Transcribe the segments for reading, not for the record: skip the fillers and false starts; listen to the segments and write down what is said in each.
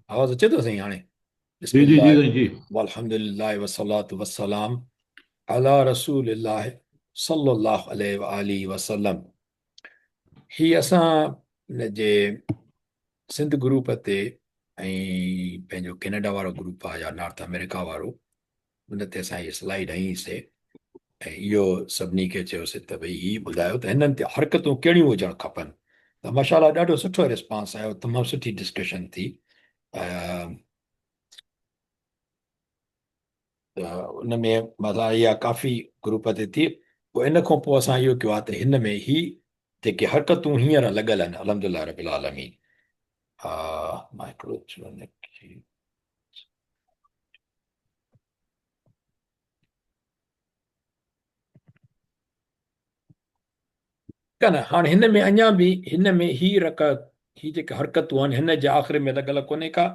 आवाज़ अचे थो साईं हाणे? जी जी बिस्मिल्लाह जी साईं जी। वल्हम्दुलिल्लाह वस्सलातु वस्सलाम अला रसूलिल्लाह सल्लल्लाहु अलैहि व आलिहि वसल्लम। ही असां जे सिंध ग्रुप ते ऐं पंहिंजो कैनेडा वारो ग्रुप आहे या नॉर्थ अमेरिका वारो, उन ते असां इहे स्लाइड हईंसीं ऐं इहो सभिनी खे चयोसीं त भई हीअ ॿुधायो त हिननि ते हरकतूं कहिड़ियूं हुजणु खपनि। त माशाल्लाह ॾाढो सुठो रिस्पॉन्स आयो, तमामु सुठी डिस्कशन थी। त उन में मतिलबु इहा काफ़ी ग्रुप ते थी। पोइ इन खां पोइ असां इहो कयो आहे त हिन में ही जेके हरकतूं हींअर लॻल आहिनि, अल्हम्दुलिल्लाह रबिल आलमीन। न हाणे हिन में अञा बि हिन में ही जेके हरकतूं आहिनि हिन जे आख़िर में लॻल कोन्हे का,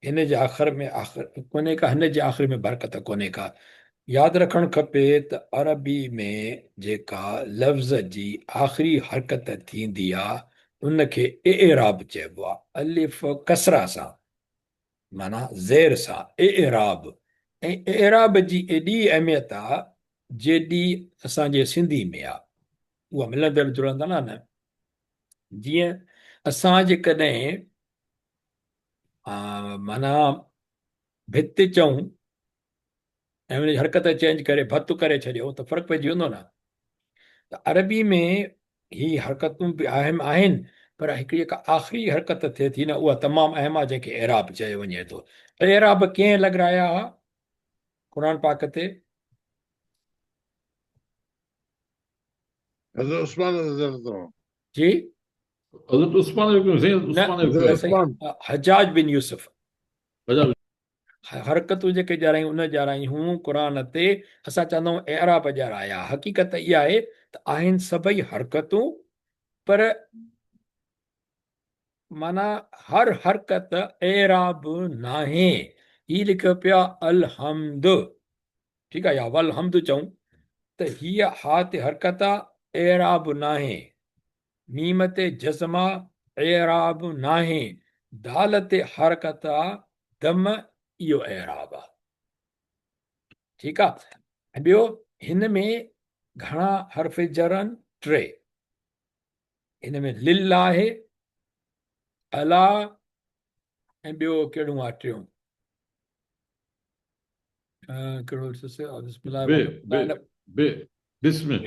हिन जे आख़िर में कोन्हे का, हिन जे आख़िर में बरकत कोन्हे का। यादि रखणु खपे त अरबी में जेका लफ़्ज़ जी आख़िरी हरकत थींदी आहे उनखे एराब चइबो आहे, अलिफ कसरा सां, माना ज़ेर सां एराब। ऐं एराब जी एॾी अहमियत आहे जेॾी असांजे सिंधी में आहे, उहा मिलंदड़ जुलंदड़ न। जीअं असां जेकॾहिं माना भित चऊं ऐं हुनजी हरकत चेंज करे भतु करे छॾियो त फ़र्क़ु पइजी वेंदो न। त अरबी में ही हरकतूं बि अहम आहिनि, पर हिकिड़ी जेका आख़िरी हरकत थिए थी न उहा तमामु अहम आहे, जंहिंखे एराब चयो वञे थो। एराब कीअं लॻाया हुआ क़ुर पाक ते? हज़रत उस्मान रज़ियल्लाहु अन्हु। जी हज़रत उस्मान जो हुकुम, साईं न उस्मान जो न हुकुम। साईं, हजाज बिन यूसुफ। अच्छा। हरकतूं जेके ॼाणायूं उन ॼाणायूं हूं क़ुर ते। असां चवंदा आहियूं एराब ॼाणाया, हक़ीक़त इहा आहे त आहिनि सभई हरकतूं, पर माना हर हरकत एराब नाहे। ही लिखियो पिया अलहम्द, ठीकु आहे, या वल हमद चऊं त हीअ हा ते हरकत आहे, एराब नाहे। मीम ते जज़मा, एराब नाहे। दाल ते हरकत आहे, दम, इहो एराब आहे। ठीकु आहे। ऐं ॿियो हिन में घणा हर्फ़ जर आहिनि? 3। हिन में लिल आहे, अला, ऐं ॿियो कहिड़ो आहे टियों? कहिड़ो बे बे बे बिस्म।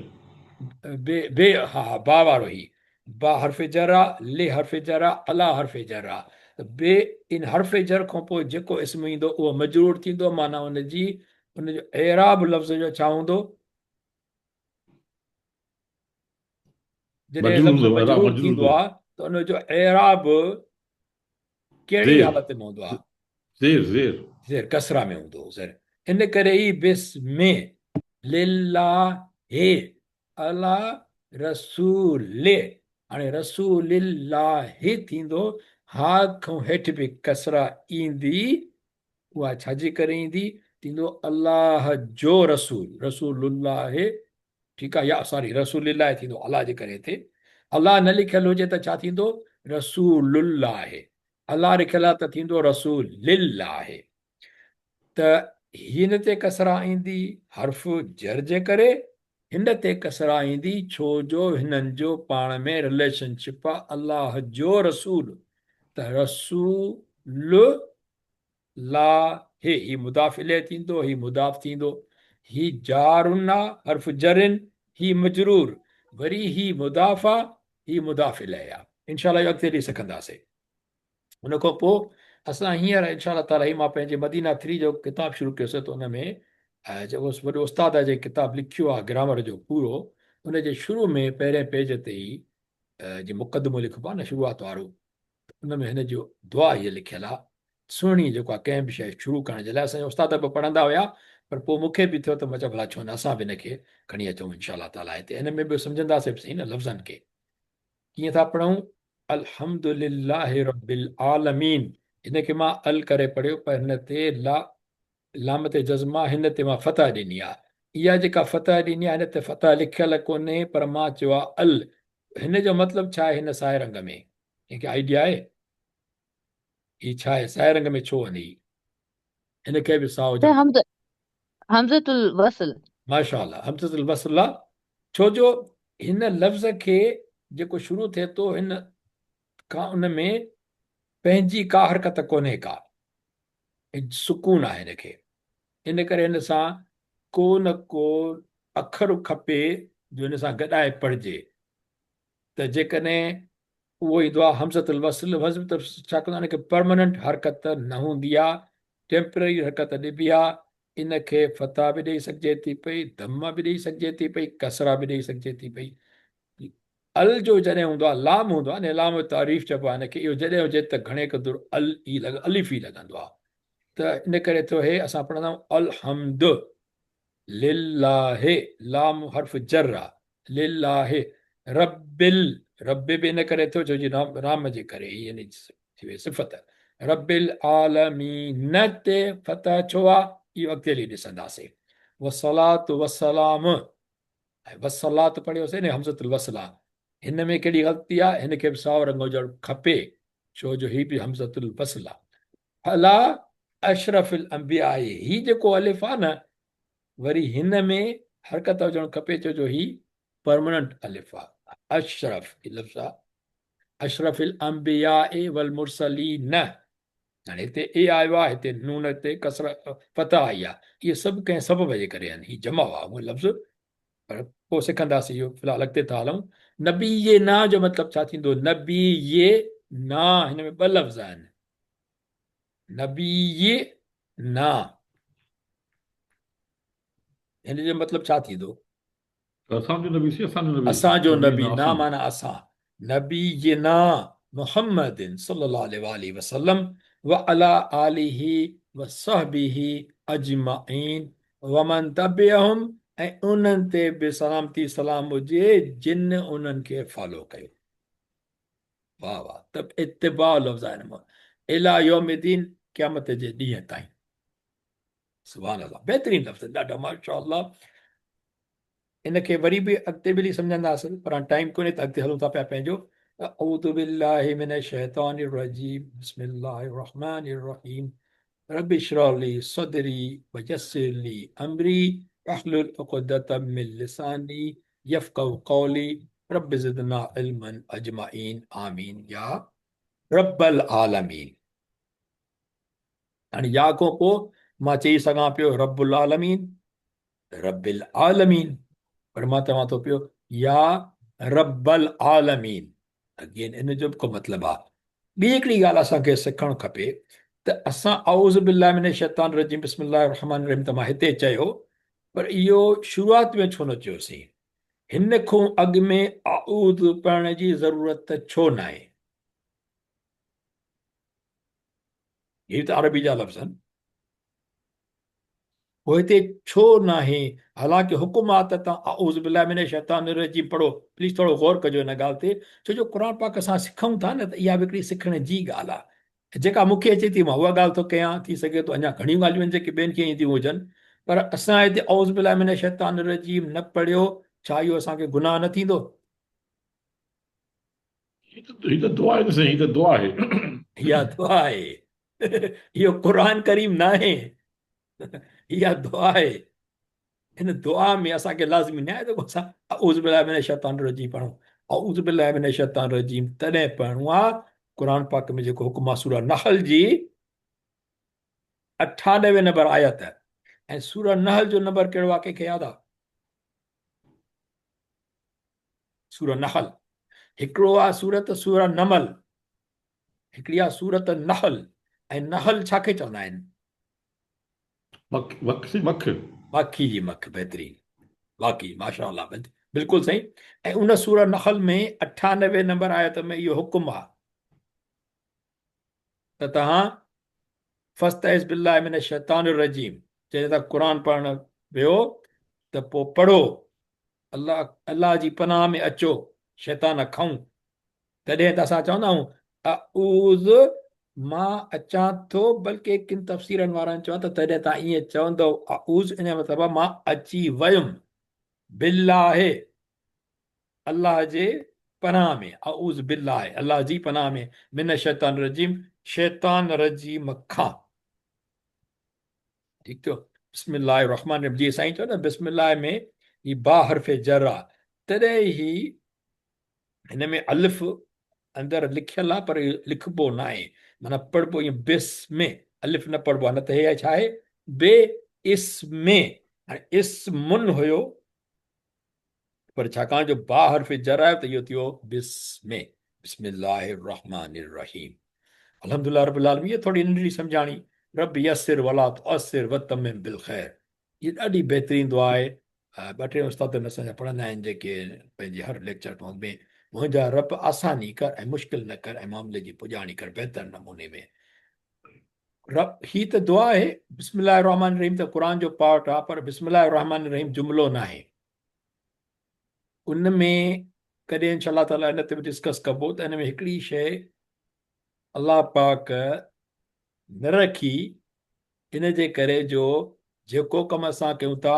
बे हा हा, बा वारो ही। बा हर्फ़ जर आहे, ले हर्फ़ जर आहे, अला हर्फ़ जर आहे। बे इन हर्फ़ जर खां पोइ जेको इस्म ईंदो उहो मजरूर थींदो, माना उनजो एराब लफ़्ज़ जो छा हूंदो? जॾहिं मजरूर लफ़्ज़ हूंदो, अला मजरूर मजरूर थींदो हूंदो। आहे त उनजो एराब कहिड़ी ज़ेर हालत में हूंदो आहे? ज़ेर ज़ेर ज़ेर, कसरा में हूंदो ज़ेर। इन करे ई बिस्मे लिल्लाहे अला रसूले, हाणे रसूलिल्लाहि थींदो, हा खां हेठि बि कसरा ईंदी। उहा छाजे करे ईंदी? थींदो अलाह जो रसूल, रसूलुल्लाह। ठीकु आहे, या सॉरी रसूलिल्लाह थींदो अलाह जे करे थिए। अलाह न लिखियलु हुजे त छा थींदो? रसूलुल्लाह। अलाह लिखियलु आहे त थींदो रसूलिल्लाह। त हिन ते कसरा ईंदी हर्फ़ जर जे करे, हिन ते कसरा ईंदी छो जो हिननि जो पाण में रिलेशनशिप आहे अलाह जो रसूल। त रसूल ला हे, ही मुदाफ़ इले थींदो, ही मुदाफ़ थींदो। ही जारुन आहे, हर्फ़ जरिन, ही मजरूर, वरी ही मुदाफ़ आहे, ही मुदाफ़ इले आहे। इनशाला अॻिते ॾेई सघंदासीं। उन खां पोइ असां हींअर इनशा ताला ही मां पंहिंजे मदीना 3 जो किताबु शुरू कयोसीं, त उन में जेको वॾो उस्ताद जे किताबु लिखियो आहे ग्रामर जो पूरो, उनजे शुरू में पहिरें पेज ते ई जीअं मुक़दमो लिखिबो आहे न शुरूआत वारो, उन में हिन जो दुआ हीअ लिखियलु आहे सुहिणी, जेको आहे कंहिं बि शइ शुरू करण जे लाइ। असांजा उस्ताद बि पढ़ंदा हुया, पर पोइ मूंखे बि थियो त मां चयो भला छो न असां बि हिनखे खणी अचूं इनशा ताला हिते। हिन में बि सम्झंदासीं बि सही न लफ़्ज़नि खे। कीअं था पढ़ूं? अल्हम्दुलिल्लाह रब्बिल आलमीन, हिनखे मां अल करे पढ़ियो, पर हिन ते लाम ते जज़्मा, हिन ते मां फतह ॾिनी आहे। इहा जेका फतह ॾिनी आहे, हिन ते फतह लिखियलु कोन्हे, पर मां चयो आहे अल। हिन जो मतिलबु छा आहे हिन साए रंग में? कंहिंखे आइडिया आहे? ही छा आहे, साए रंग में छो वञे, हिनखे बि साओ त हुजणु खपे। हमज़तुल वसल। माशाअल्लाह, हमज़तुल वस्ल आहे। छो जो हिन लफ़्ज़ खे जेको शुरू थिए थो हिन खां, उन में पंहिंजी का हरकत कोन्हे का, सुकून आहे हिनखे। इन करे हिन सां को न को अखर खपे जो हिन सां गॾाए पढ़िजे। त जेकॾहिं उहो ईंदो आहे हमज़तुल वस्ल, वज़्न त छा कंदो आहे, हिनखे परमानेंट हरकत न हूंदी आहे, टेम्पररी हरकत ॾिबी आहे। इनखे फतह बि ॾेई सघिजे थी पई, दम बि ॾेई सघिजे थी पई, कसरा बि ॾेई सघिजे थी पई। अल जो जॾहिं हूंदो आहे, लाम हूंदो आहे न, लाम जो तारीफ़ चइबो आहे हिनखे, इहो जॾहिं हुजे त घणे क़दुरु अल ई अलिफ ई लॻंदो आहे। त इन करे थियो हे, असां पढ़ंदा आहियूं अलहम्द लिल्लाहे, लाम हर्फ जर आहे, लिल्लाहे रबिल, रब बि इन करे थियो छो जी राम जे करे यानी थी वई सिफ़त। रबिल आलमीन ते फतह छो आहे, इहो अॻिते हली ॾिसंदासीं। वसलात वसलाम, ऐं वसलात पढ़ियोसीं न, हमज़तुल वसला, हिन में कहिड़ी ग़लती आहे, हिनखे बि साओ रंग हुजणु खपे, छो जो ही बि हमज़तुल वसल आहे। अला अशरफिल अंबिया आहे, ही जेको अलिफ आहे न, वरी हिन में हरकत हुजणु खपे, छो जो ही परमानेंट अलिफ आहे। अशरफ लफ़्ज़ आहे, अशरफिल अंबिया वल मुरसलीन, हाणे हिते ए आयो आहे, हिते नून ते कसर फतह आई आहे, इहे सभु कंहिं सबब जे करे आहिनि, ही जमा आहे उहो लफ़्ज़, पर पोइ सिखंदासीं। इहो फ़िलहालु अॻिते था हलूं। नबी ये ना जो मतिलबु छा थींदो, नबी ये ना, हिन में ॿ लफ़्ज़ आहिनि, नबी ये ना, हिन जो मतिलबु छा थींदो, असांजो नबी सी, असांजो नबी, असांजो नबी नबी, न ना असां। माना असां, नबी ये ना मुहम्मदिन सल्लल्लाहु अलैहि वसल्लम व अला आलिही व सहबिही अजमाइन वमन तबिअहुम, ऐं उन्हनि ते बि सलामती सलाम हुजे जिन उन्हनि खे फॉलो कयो। वाह वाह, त इत्तिबा लफ़्ज़ आहे हिन में, इला यौमिद्दीन, क़यामत जे ॾींहं ताईं। सुभान अल्लाह, बहितरीन लफ़्ज़, ॾाढा माशाअल्लाह। इनखे वरी बि अॻिते बि सम्झंदासीं, पर हाणे टाइम कोन्हे त अॻिते हलूं था पिया पंहिंजो। अऊज़ु बिल्लाहि मिनश शैतानिर रजीम, बिस्मिल्लाहिर रहमानिर रहीम, रब्बि इश्रह ली सदरी व यस्सिर ली अमरी वहलुल उक़दतम मिन लिसानी यफ़क़हू क़ौली रब्बि ज़िदना इल्मन अजमाइन आमीन या रब्बल आलमीन। हाणे या खां पोइ मां चई सघां पियो रब्बुल आलमीन, रब्बिल आलमीन, पर मां चवां थो पियो या रब्बल आलमीन। अगेन इन जो बि को मतिलबु आहे। ॿी हिकिड़ी ॻाल्हि असांखे सिखणु खपे, त असां औज़ु बिल्लाहि मिनश शैतानिर रजीम बिस्मिल्लाहिर रहमानिर रहीम त मां हिते चयो, पर इहो शुरूआति में छो न चयोसीं, हिन खां अॻु में आऊज़ पढ़ण जी ज़रूरत छो न आहे? हीअ त अरबी जा लफ़्ज़ आहिनि, पोइ हिते छो न आहे? हालांकि हुकुम आहे त तव्हां आऊज़ु बिल्लाहि मिनश शैतानिर रजीम पढ़ो। प्लीज़ थोरो गौर कजो हिन ॻाल्हि ते, छो जो क़ुर पाक असां सिखूं था न, त इहा बि हिकिड़ी सिखण जी ॻाल्हि आहे। जेका मूंखे अचे थी मां उहा ॻाल्हि थो कयां, थी सघे थो अञा घणियूं ॻाल्हियूं आहिनि जेके ॿियनि खे ईंदियूं हुजनि, पर असां हिते औज़ु बिल्लाहि मिनश शैतानिर रजीम न पढ़ियो, छा इहो असांखे गुनाह न थींदो? हीअ त दुआ आहे न साईं, हीअ त दुआ आहे। इहा दुआ आहे। इहो क़ुर करीम न आहे, इहा दुआ आहे। हिन दुआ में असांखे लाज़मी न आहे त असां औज़ु बिल्लाहि मिनश शैतानिर रजीम पढ़ूं। औज़ु बिल्लाहि मिनश शैतानिर रजीम तॾहिं पढ़णो आहे, क़ुर पाक में जेको हुकुम आहे सूरह नहल जी 98 नंबर आयत, ऐं सूरह नहल जो नंबर कहिड़ो आहे, कंहिंखे यादि आहे? सूरह नहल हिकिड़ो आहे सूरत सूरह नमल, हिकिड़ी आहे सूरत नहल, ऐं नहल छाखे चवंदा आहिनि? मख, मख सी मख। माखी जी मख, बहितरीन, वाक़ई माशाअल्लाह, बिल्कुलु सही। ऐं उन सूरह नहल में 98 नंबर आयत में इहो हुकुम आहे त तव्हां फस्तइज़ बिल्लाहि मिनश शैतानिर रजीम, जॾहिं तव्हां क़ुर पढ़णु वियो त पोइ पढ़ो, अलाह अलाह जी पनाह में अचो, शैतान खाऊं। तॾहिं त असां चवंदा आहियूं अऊज़, मां अचां थो, बल्कि किन तफ़सीरनि वारनि चयो त तॾहिं तव्हां ईअं चवंदव अऊज़, इन जो मतिलबु आहे मां अची वियुमि बिल्लाहि, अलाह जे पनाह में, अऊज़ बिल्लाहि, अलाह जी पनाह में, मिनश शैतानिर रजीम, शैतान रजीम खां। ठीकु थियो। बिस्मिल्लाह रहमान रहीम, जीअं साईं चयो न बिस्मिल्लाह में ही बा हर्फ़े जर आहे, तॾहिं ही हिन में अलिफ अंदरि लिखियलु आहे पर इहो लिखिबो न आहे, माना पढ़िबो ईअं बिस में, अलिफ न पढ़िबो आहे, न त हे छा आहे बे इस में, हाणे इस्मुन हुयो पर छाकाणि जो बा हर्फ़ जर आहे त इहो थियो बिस में। बिस्मिल्लाह रहमान रहीम। अल्हम्दुलिल्लाह रब्बिल आलमीन। ये थोड़ी नंढड़ी सम्झाणी। रब यसिर वला तुअसिर वतमिम बिल ख़ैर। ये ॾाढी बहितरीन दुआ आहे। ॿ टे उस्ताद असांजा पढ़ंदा आहिनि जेके पंहिंजे हर लेक्चर में, मुंहिंजा रब आसानी कर ऐं मुश्किल न कर ऐं मामले जी पुॼाणी कर बहितर नमूने में। रब ही त दुआ आहे। बिस्मिल्लाह रहमान रहीम त क़ुर जो पार्ट आहे, पर बिस्मिल्लाह रहमान रहीम जुमिलो न आहे। उन में कॾहिं इंशाअल्लाह ताला इन ते बि डिस्कस कबो त हिन में हिकिड़ी शइ अलाह पाक न रखी, इन जे करे जो जेको कमु असां कयूं था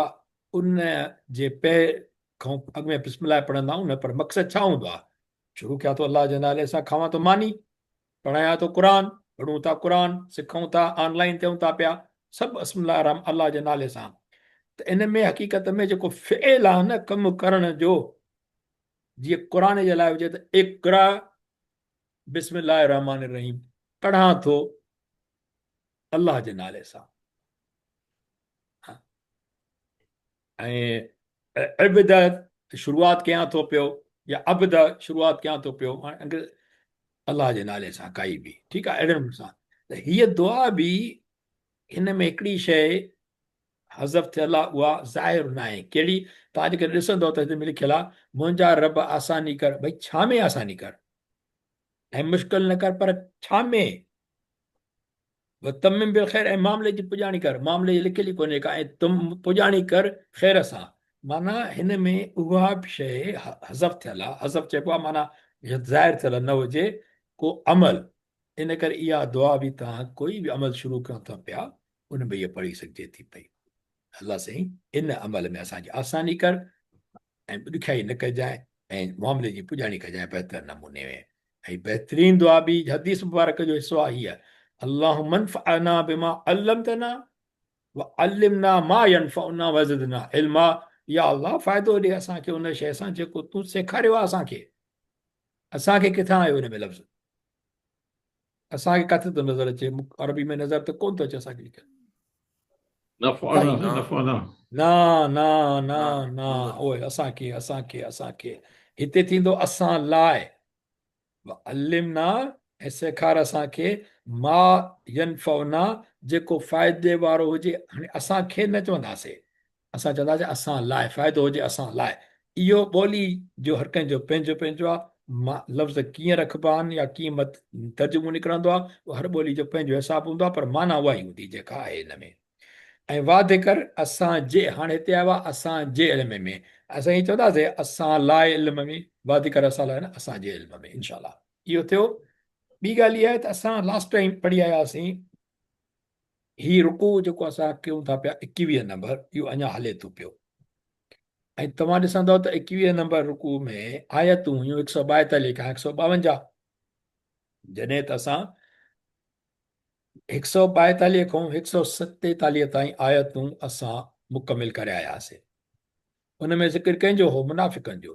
उन जे खां अॻु में बिस्मिल्लाह पढ़ंदा आहियूं न, पर मक़सदु छा हूंदो आहे? शुरू कया थो अलाह जे नाले सां, खावां थो मानी, पढ़ायां थो क़ुर, पढ़ूं था क़ुर, सिखूं था, ऑनलाइन थियूं था पिया, सभु बिस्मिल्लाह अलाह जे नाले सां। त इन में हक़ीक़त में जेको फ़ेल आहे न कमु करण जो, जीअं क़ुर जे लाइ हुजे त इक़रा बिस्मिल्लाह रहमान रहीम, पढ़ां थो अलाह जे नाले सां। ऐं इब्द शुरूआति कयां थो पियो, या अब्द शुरूआति कयां थो पियो, हाणे अलाह जे नाले सां काई बि, ठीकु आहे, अहिड़े नमूने सां। त हीअ दुआ बि हिन में हिकिड़ी शइ हज़फ थियल आहे, उहा ज़ाहिर न आहे। कहिड़ी? तव्हां जेके ॾिसंदव त हिन में लिखियलु आहे, मुंहिंजा रब आसानी कर। भई छा में आसानी कर ऐं मुश्किल न कर, पर छा में? तमिम बिल ख़ैर, ऐं मामले जी पुॼाणी कर। मामले जी लिखियलु ई कोन्हे का, ऐं तुम पुॼाणी कर ख़ैर सां। माना हिन में उहा बि शइ हज़फ थियल आहे। हज़फ चइबो आहे माना ज़ाहिर थियल न हुजे को अमल। इन करे इहा दुआ बि तव्हां कोई बि अमल शुरू कयो था पिया, उन में इहा पढ़ी सघिजे थी पई। अलाह साईं इन अमल में असांजी आसानी कर ऐं ॾुखियाई न कजांइ ऐं मामले जी पुॼाणी कजांइ बहितर नमूने में। ऐं बहितरीन दुआ बि हदीस मुबारक जो हिसो आहे हीअ, अल्लाहुम्मा अन्फ़अना बिमा अल्लमतना व अल्लिमना मा यनफ़अना वज़िदना इल्मा। या अल्लाह फ़ाइदो ॾे असांखे उन शइ सां जेको तूं सेखारियो आहे असांखे। असांखे किथां आयो हिन में लफ़्ज़? असांखे किथे थो नज़र अचे? अरबी में नज़र त कोन थो अचे असांखे लिखियलु। नफ़अना से नफ़अना। न न न न उहे असांखे असांखे असांखे हिते थींदो असां लाइ। अल्लिमना ऐं सेखार असांखे, मा यनफ़अना जेको फ़ाइदे वारो हुजे। हाणे असांखे न चवंदासीं, असां चवंदासीं असां लाइ, फ़ाइदो हुजे असां लाइ। इहो ॿोली जो हर कंहिंजो पंहिंजो पंहिंजो आहे। मां लफ़्ज़ कीअं रखिबा आहिनि या कीअं तर्जुमो निकिरंदो आहे, उहो हर ॿोली जो पंहिंजो हिसाबु हूंदो आहे, पर माना उहा ई हूंदी जेका आहे हिन में। ऐं वादे कर असांजे, हाणे हिते आयो आहे असांजे इल्म में, असां हीअ चवंदासीं असां लाइ इल्म में, वादे कर असां लाइ न, असांजे इल्म में। इनशा इहो थियो। ॿी ॻाल्हि इहा आहे त असां लास्ट टाइम पढ़ी आयासीं हीउ रुकू जेको असां कयूं था पिया 21 नंबर, इहो अञा हले थो पियो। ऐं तव्हां ॾिसंदव त 21 नंबर रुकू में आयतूं हुयूं 142 खां 152। जॾहिं त असां 142 खां 147 ताईं आयतूं असां मुकमिल करे आयासीं। उन में ज़िक्र कंहिंजो हो? मुनाफ़िकनि जो।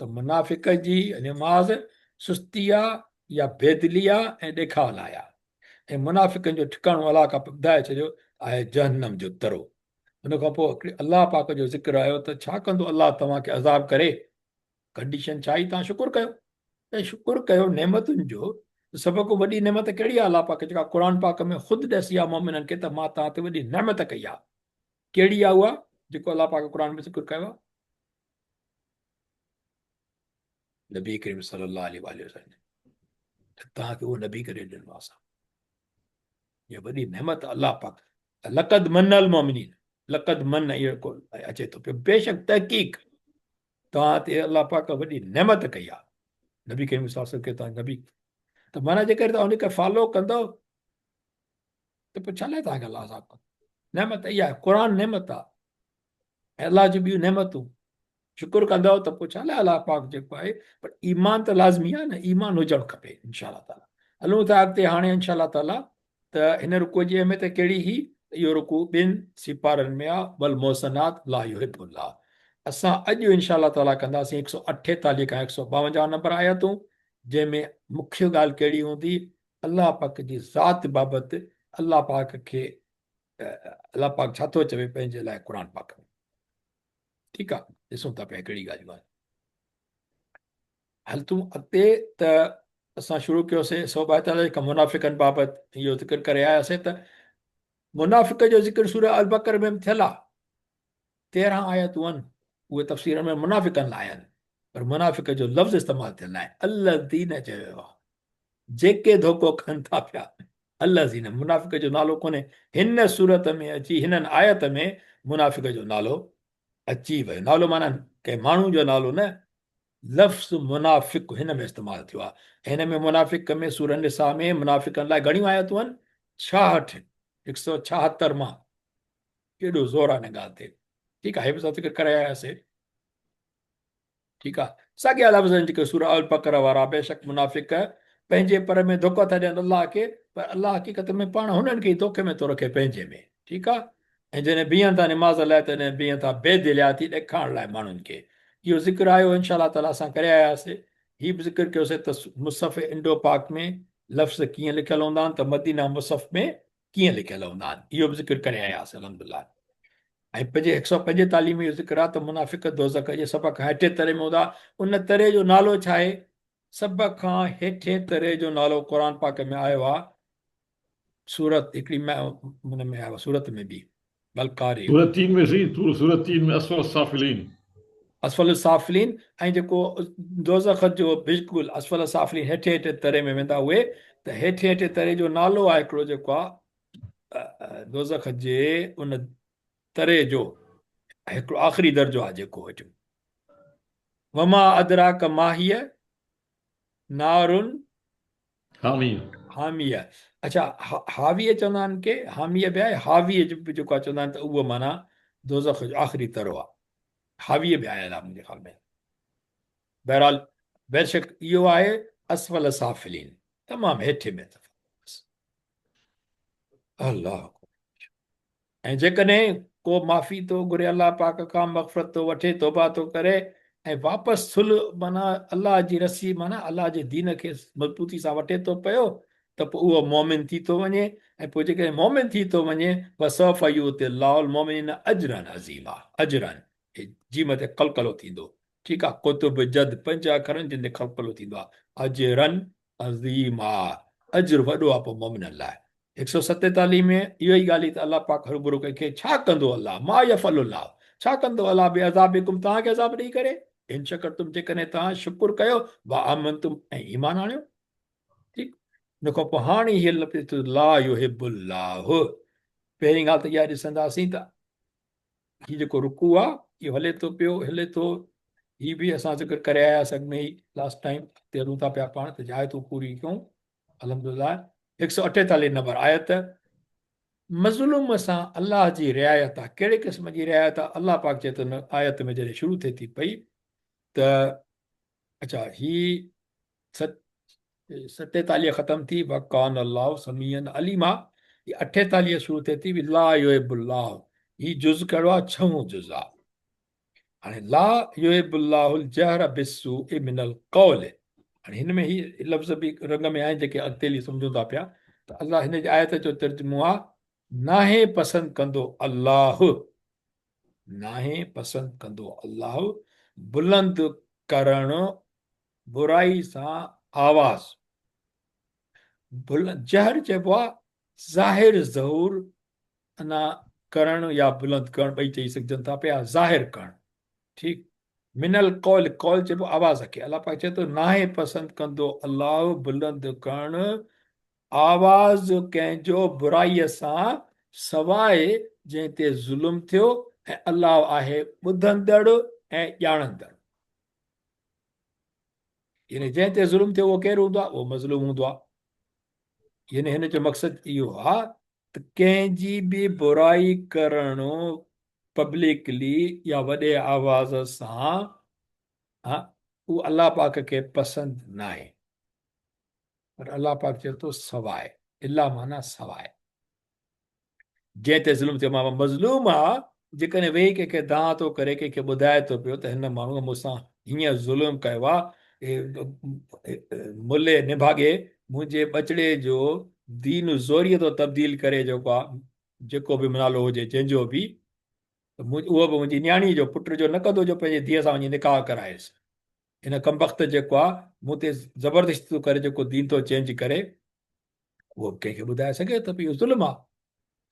त मुनाफ़िक जी निमाज़ सुस्ती आहे या बेदली आहे ऐं ॾेखाल आया। ऐं मुनाफ़िकनि जो ठिकाणो अलाह खां ॿुधाए छॾियो आहे जहन्नम जो दरो। हुन खां पोइ अलाह पाक जो ज़िक्र आयो त छा कंदो अलाह तव्हांखे अज़ाब करे? कंडीशन छा ई? तव्हां शुकुरु कयो। ऐं शुकुरु कयो नेमतुनि जो। सभ खां वॾी नेमत कहिड़ी आहे? अलाह पाक जेका क़ुर पाक में ख़ुदि ॾसी आहे मोमिननि खे त मां तव्हां ते वॾी नेमत कई आहे। कहिड़ी आहे उहा जेको अलाह पाक क़ुर में ज़िक्र कयो आहे? नबी करीम सल्लल्लाहु अलैहि वसल्लम, तव्हांखे उहो नबी करे ॾिनो आहे असां। इहा वॾी नेमत अलाह पाक। लक़द मनल मोमिनीन, लक़द मन इहो अचे थो पियो। बेशक तहक़ीक़ तव्हां ते अलाह पाक वॾी नेमत कई आहे। नबी करीम सल्लल्लाहु अलैहि वसल्लम खे तव्हां नबी, त माना जेकर तव्हां उनखे फॉलो कंदव त पोइ छा लाइ तव्हांखे अलाह सां नेमत? इहा आहे क़ुर नेमत आहे ऐं अलाह जी ॿियूं नेमतूं। शुकुरु कंदव त पोइ छा लाइ अलाह पाक जेको आहे। पर ईमान त लाज़मी आहे न, ईमान हुजणु खपे इनशा ताला। हलूं था अॻिते हाणे इनशा ताला त हिन रुको जी अहमियत कहिड़ी ही इहो रुको ॿिनि सिपारनि में आहे वल मोहसनात ला युहिब्बुल्लाह। असां अॼु इनशा ताला कंदासीं 148 खां 152 नंबर आयतूं, जंहिंमें मुख्य ॻाल्हि कहिड़ी हूंदी, अलाह पाक जी ज़ात बाबति अलाह पाक खे अलाह पाक छा थो चवे पंहिंजे लाइ क़ुर पाक में। ठीकु आहे, ॾिसूं था पिया कहिड़ी ॻाल्हियूं आहिनि। हलतूं अॻिते त असां शुरू कयोसीं 142 खां मुनाफ़िकनि बाबति इहो ज़िक्र करे आयासीं त मुनाफ़िक जो ज़िक्र सूरह अल बकर में थियल आहे। 13 आयतूं आहिनि, उहे तफ़सीर में मुनाफ़िकनि लाइ आहिनि, पर मुनाफ़िक जो लफ़्ज़ इस्तेमालु थियल आहे। अल्लज़ीन चयो वियो आहे, जेके धोखो कनि था पिया। अल्लज़ीन, मुनाफ़िक जो नालो कोन्हे। हिन सूरत में अची, हिननि आयत में मुनाफ़िक जो नालो अची वियो। नालो माना कंहिं माण्हू जो नालो न, लफ़्ज़ मुनाफ़िक हिन में इस्तेमालु थियो आहे। हिन में मुनाफ़िक में सूरह निसा में मुनाफ़िकनि लाइ घणियूं आयतूं आहिनि? 66, 176 मां। केॾो ज़ोर आहे हिन ॻाल्हि ते। ठीकु आहे, हे बि असां ज़िक्र करे आयासीं। ठीकु आहे, साॻिया लफ़्ज़नि जेके सूरह अल बकर वारा, बेशक मुनाफ़िक पंहिंजे पर में धोखो था ॾियनि अलाह खे, पर अलाह हक़ीक़त में पाण हुननि खे धोखे में थो रखे पंहिंजे में। ठीकु आहे, ऐं जॾहिं बीहनि था निमाज़ लाइ तॾहिं बीहनि था बेदिलियाती ॾेखारण लाइ माण्हुनि खे। इहो ज़िक्र आयो इनशा ताला असां करे आयासीं। हीउ बि ज़िक्र कयोसीं त मुसफ़ इंडो पाक में लफ़्ज़ कीअं लिखियल हूंदा आहिनि, त मदीना मुसफ़ में कीअं लिखियल हूंदा आहिनि, इहो बि ज़िक्र करे आयासीं अल्हम्दुलिल्लाह। ऐं पंहिंजे 145 में इहो ज़िक्र आहे त मुनाफ़िक दोज़ख जे सभ खां हेठे तरे में हूंदा। उन तरे जो नालो छा आहे? सभ खां हेठे तरे जो नालो क़ुर पाक में आयो आहे। सूरत हिकिड़ी हुन में आयो आहे, सूरत में बि बलकारी सूरत 3 में सही, सूरत 3 में असफल साफिलीन। असफल साफ़िलीन, ऐं जेको दोज़ख जो बिल्कुलु असफल साफ़िलीन हेठे हेठे तरे में वेंदा उहे, त हेठे हेठे तरे जो नालो आहे हिकिड़ो जेको आहे दोज़ख जे उन तरे जो हिकिड़ो आख़िरी दर्जो आहे जेको हेठि। वमा अदराक माहिय नारुन हामीन। हामिया। अच्छा, हावीअ चवंदा आहिनि के हामीअ बि आहे, हावीअ जेको आहे चवंदा आहिनि त उहो माना दोज़ख जो आख़िरी तरो आहे। हावीअ बि आयल आहे मुंहिंजे ख़्याल में। बहरहाल बेशक इहो आहे असफल साफ़िलीन, तमामु हेठि में। अलाह, ऐं जेकॾहिं को माफ़ी थो घुरे अलाह पाक खां, मग़फ़रत थो वठे, तौबा थो करे ऐं वापसि सुलह माना अलाह जी रसी माना अलाह जे दीन खे मज़बूती सां वठे थो पियो, त पोइ उहो मोमिन थी थो वञे। ऐं पोइ जेकॾहिं मोमिन थी थो वञे, वसफ़ युतिल्लाहुल मोमिनीन अजरन अज़ीमा, अजरन जीम ते कलकलो थींदो। ठीकु आहे, कुतुब जद 5 अखरनि जिन ते कलकलो थींदो आहे। अजरन अज़ीमा, अजर वॾो आहे पोइ मोमिननि लाइ। 147 में इहो ई ॻाल्हि त अलाह पाक हरूभरू कंहिंखे छा कंदो अलाह, मा यफ़अलुल्लाह, छा कंदो अलाह बि अज़ाबिकुम, तव्हांखे अज़ाब ॾेई करे, इन शकरतुम, जेकॾहिं तव्हां शुकुर कयो, वा आमनतुम, ऐं ईमान आणियो। ठीकु, हिन खां पोइ हाणे हीअ लफ़्ज़ ला युहिब्बुल्लाह। पहिरीं ॻाल्हि त इहा ॾिसंदासीं त हीउ जेको रुकू आहे इहो हले थो पियो, हले थो। हीअ बि असां ज़िक्र करे आयासीं अॻ में ई लास्ट टाइम, ते हलूं था पिया पाण त जायतूं पूरी कयूं अल्हम्दुलिल्लाह। 148 नंबर आयत, मज़लूम सां अलाह जी रिआयत आहे। कहिड़े क़िस्म जी रिआयत आहे? अलाह पाक चए थो न आयत में जॾहिं शुरू थिए थी पई त अच्छा ही 47 ख़तम थी, वकान अलाह समीअन अलीमा। 48 शुरू थिए थी, ला युहिब्बुल्लाह। ही जुज़ कहिड़ो आहे? 6हों जुज़ आहे। हाणे ला युहिब्बुल्लाहुल जहर बिस्सूइ मिनल क़ौल, हाणे हिन में ही लफ़्ज़ बि रंग में आहिनि जेके अॻिते सम्झूं था पिया। त अलाह हिन जी आयत जो तर्जुमो आहे, नाहे पसंदि कंदो अलाह, नाहे पसंदि कंदो अलाह बुलंद करणु बुराई सां आवाज़। जहर चइबो आहे ज़ाहिर ज़हूर, अञा करणु या बुलंद करणु ॿई चई सघजनि था पिया, ज़ाहिर करणु। ठीकु, मिनल कौल, कौल चइबो आवाज़ खे। अलाह पाक चए थो नाहे पसंदि कंदो अलाह बुलंद करणु आवाज़ कंहिंजो बुराईअ सां, सवाइ जंहिं ते ज़ुल्म थियो, ऐं अलाह आहे ॿुधंदड़ ऐं ॼाणंदड़। यानी जंहिं ते ज़ुल्म थियो उहो केरु हूंदो आहे? उहो मज़लूम हूंदो आहे। यानी हिन जो मक़सदु इहो आहे त कंहिंजी बि बुराई करणु पब्लिकली या वॾे आवाज़ सां, उहो अलाह पाक खे पसंदि न आहे। पर अलाह पाक चए थो सवाइ, इला माना सवाइ। जंहिं ते ज़ुल्म थियो, मां मज़लूम आहे, जेकॾहिं वेही कंहिंखे दांह थो करे, कंहिंखे ॿुधाए थो पियो त हिन माण्हूअ मूंसां हीअं ज़ुल्म कयो आहे, मुले निभागे मुंहिंजे ॿचिड़े जो दीन ज़ोरीअ थो तब्दील करे, जेको आहे जेको बि नालो हुजे जंहिंजो बि, उहो बि मुंहिंजी न्याणी जो पुट जो न कंदो जो पंहिंजी धीअ सां वञी निकाह कराएसि। हिन कमबख़्त जेको आहे मूं ते ज़बरदस्ती थो करे, जेको दीन थो चेंज करे, उहो कंहिंखे ॿुधाए सघे त इहो ज़ुल्म आहे।